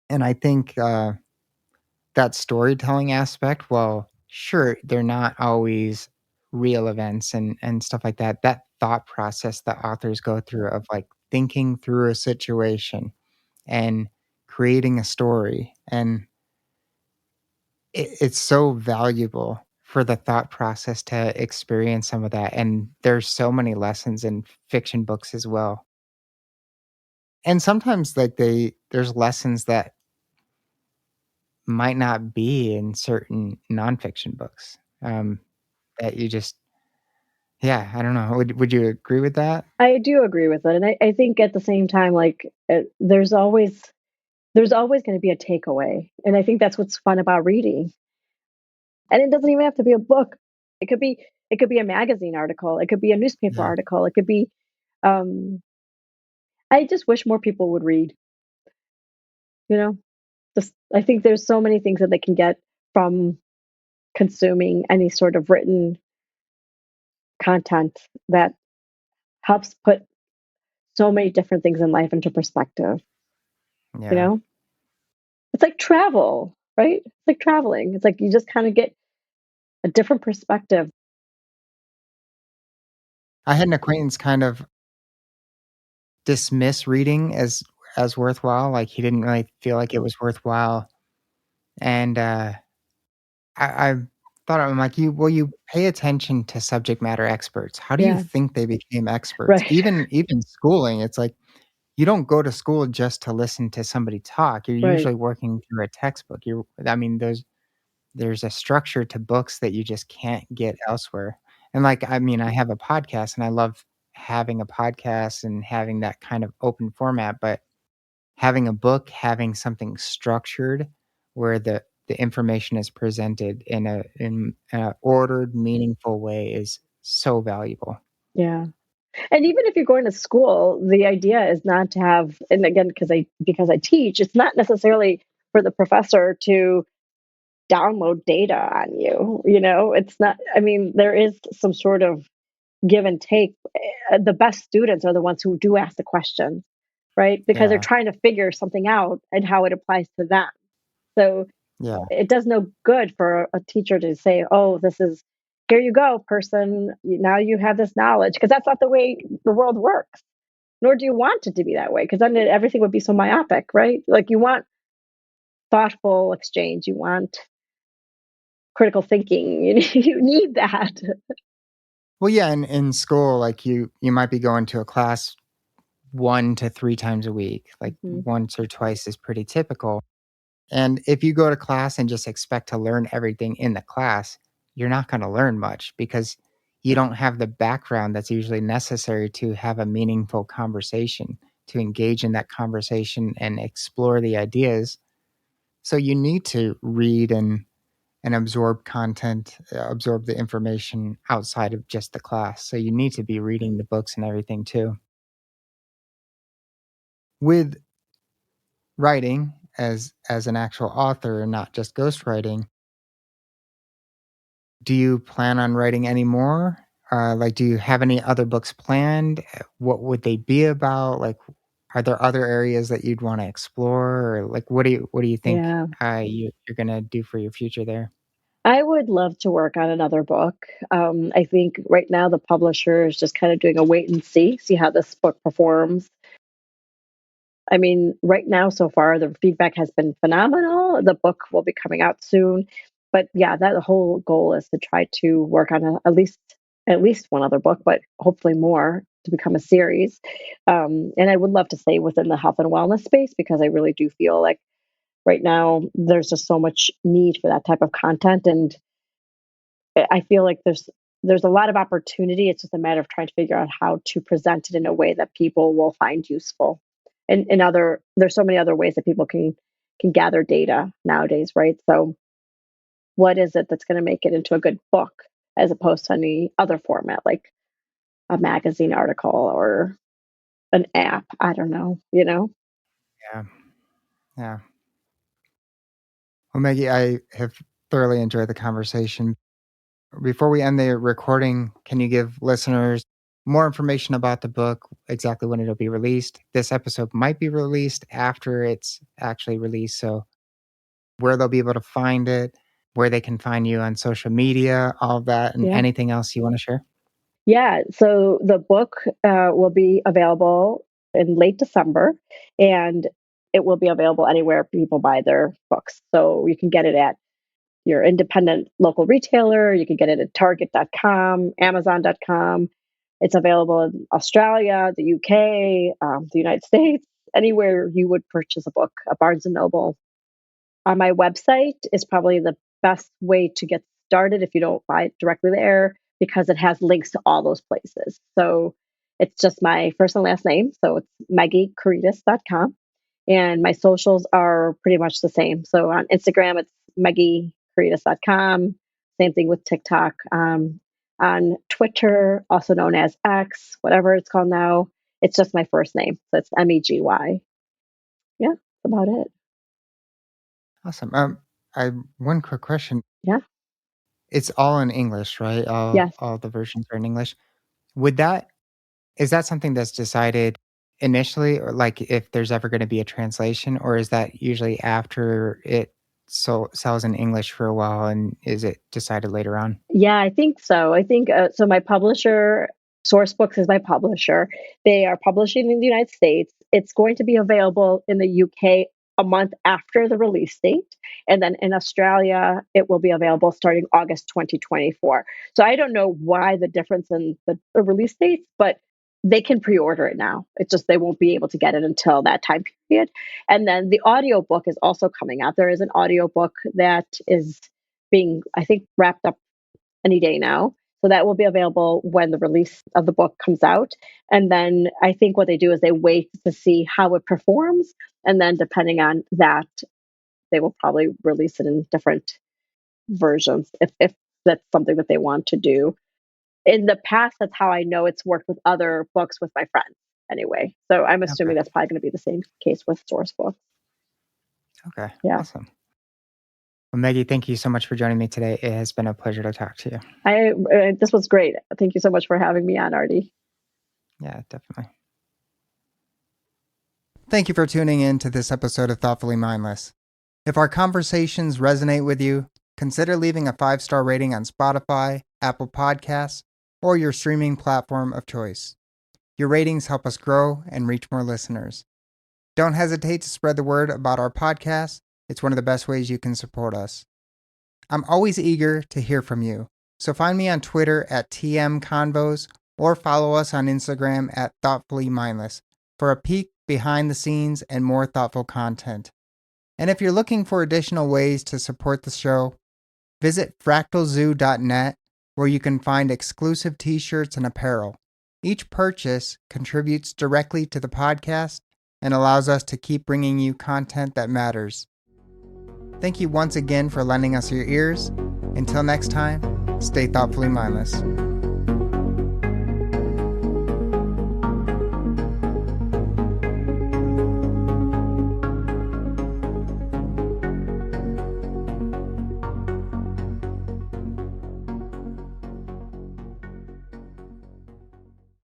and I think that storytelling aspect, well, sure, they're not always real events and stuff like that. That thought process that authors go through of like thinking through a situation and creating a story, and it's so valuable for the thought process to experience some of that. And there's so many lessons in fiction books as well. And sometimes like there's lessons that might not be in certain nonfiction books. That you just yeah, I don't know. Would you agree with that? I do agree with it, and I think at the same time, like there's always going to be a takeaway, and I think that's what's fun about reading. And it doesn't even have to be a book. It could be it could be a magazine article. It could be a newspaper Yeah. article. It could be. Um, I just wish more people would read. You know, just I think there's so many things that they can get from consuming any sort of written content that helps put so many different things in life into perspective, you Yeah. know? It's like travel, right? It's like traveling. It's like you just kind of get a different perspective. I had an acquaintance kind of dismiss reading as worthwhile, like, he didn't really feel like it was worthwhile, and, I thought I'm like, you pay attention to subject matter experts. How do you Yeah, think they became experts? right, Even schooling, it's like, you don't go to school just to listen to somebody talk. You're right, usually working through a textbook. I mean, there's a structure to books that you just can't get elsewhere. And, like, I mean, I have a podcast, and I love having a podcast and having that kind of open format, but having a book, having something structured where the information is presented in a ordered, meaningful way is so valuable. yeah. And even if you're going to school, the idea is not to have, and again, because I teach, it's not necessarily for the professor to download data on you. It's not. I mean, there is some sort of give and take. The best students are the ones who do ask the questions, right? Because they're Yeah, trying to figure something out and how it applies to them. So yeah, it does no good for a teacher to say, "Oh, this is here you go, person. Now you have this knowledge," because that's not the way the world works. Nor do you want it to be that way, because then everything would be so myopic, right? Like you want thoughtful exchange, you want critical thinking. You need that. well, yeah, in school, like, you might be going to a class 1 to 3 times a week, like, Mhm. once or twice is pretty typical. And if you go to class and just expect to learn everything in the class, you're not gonna learn much because you don't have the background that's usually necessary to have a meaningful conversation, to engage in that conversation and explore the ideas. So you need to read and absorb content, absorb the information outside of just the class. So you need to be reading the books and everything too. With writing as an actual author and not just ghostwriting, do you plan on writing any more? Like, do you have any other books planned? What would they be about? Like, are there other areas that you'd wanna explore? Or, like, what do you think, Yeah. you're gonna do for your future there? I would love to work on another book. I think right now the publisher is just kind of doing a wait and see how this book performs. I mean, right now, so far, the feedback has been phenomenal. The book will be coming out soon. But yeah, that whole goal is to try to work on at least one other book, but hopefully more to become a series. And I would love to stay within the health and wellness space because I really do feel like right now there's just so much need for that type of content, and I feel like there's a lot of opportunity. It's just a matter of trying to figure out how to present it in a way that people will find useful. And there's so many other ways that people can gather data nowadays, right? So what is it that's going to make it into a good book as opposed to any other format like a magazine article or an app? I don't know. Yeah, yeah. Well, Maggie, I have thoroughly enjoyed the conversation. Before we end the recording, can you give listeners more information about the book, exactly when it'll be released? This episode might be released after it's actually released, so where they'll be able to find it, where they can find you on social media, all of that, and Yeah. anything else you wanna share? Yeah, so the book will be available in late December, and it will be available anywhere people buy their books. So you can get it at your independent local retailer, you can get it at Target.com, Amazon.com. It's available in Australia, the UK, the United States, anywhere you would purchase a book, a Barnes and Noble. On my website is probably the best way to get started if you don't buy it directly there because it has links to all those places. So it's just my first and last name. So it's MegyKarydes.com. And my socials are pretty much the same. So on Instagram, it's MegyKarydes.com. Same thing with TikTok. On Twitter, also known as X, whatever it's called now, it's just my first name. So it's Megi. Yeah, that's about it. Awesome. I one quick question. Yeah. It's all in English, right? All Yes. all the versions are in English. Would that Is that something that's decided initially, or like if there's ever going to be a translation, or is that usually after it sells in English for a while, and is it decided later on? Yeah, I think so. I think so. My publisher, Sourcebooks, is my publisher. They are publishing in the United States. It's going to be available in the UK a month after the release date. And then in Australia, it will be available starting August 2024. So I don't know why the difference in the release dates, but they can pre order it now. It's just they won't be able to get it until that time period. And then the audiobook is also coming out. There is an audiobook that is being, I think, wrapped up any day now. So that will be available when the release of the book comes out. And then I think what they do is they wait to see how it performs. And then depending on that, they will probably release it in different versions if that's something that they want to do. In the past, that's how I know it's worked with other books with my friends anyway. So I'm Okay. assuming that's probably going to be the same case with source books. Okay. Yeah. Awesome. Well, Maggie, thank you so much for joining me today. It has been a pleasure to talk to you. This was great. Thank you so much for having me on, Artie. Yeah, definitely. Thank you for tuning in to this episode of Thoughtfully Mindless. If our conversations resonate with you, consider leaving a 5-star rating on Spotify, Apple Podcasts, or your streaming platform of choice. Your ratings help us grow and reach more listeners. Don't hesitate to spread the word about our podcast. It's one of the best ways you can support us. I'm always eager to hear from you, so find me on Twitter at TMConvos or follow us on Instagram at Thoughtfully Mindless for a peek behind the scenes and more thoughtful content. And if you're looking for additional ways to support the show, visit fractalzoo.net where you can find exclusive t-shirts and apparel. Each purchase contributes directly to the podcast and allows us to keep bringing you content that matters. Thank you once again for lending us your ears. Until next time, stay thoughtfully mindless.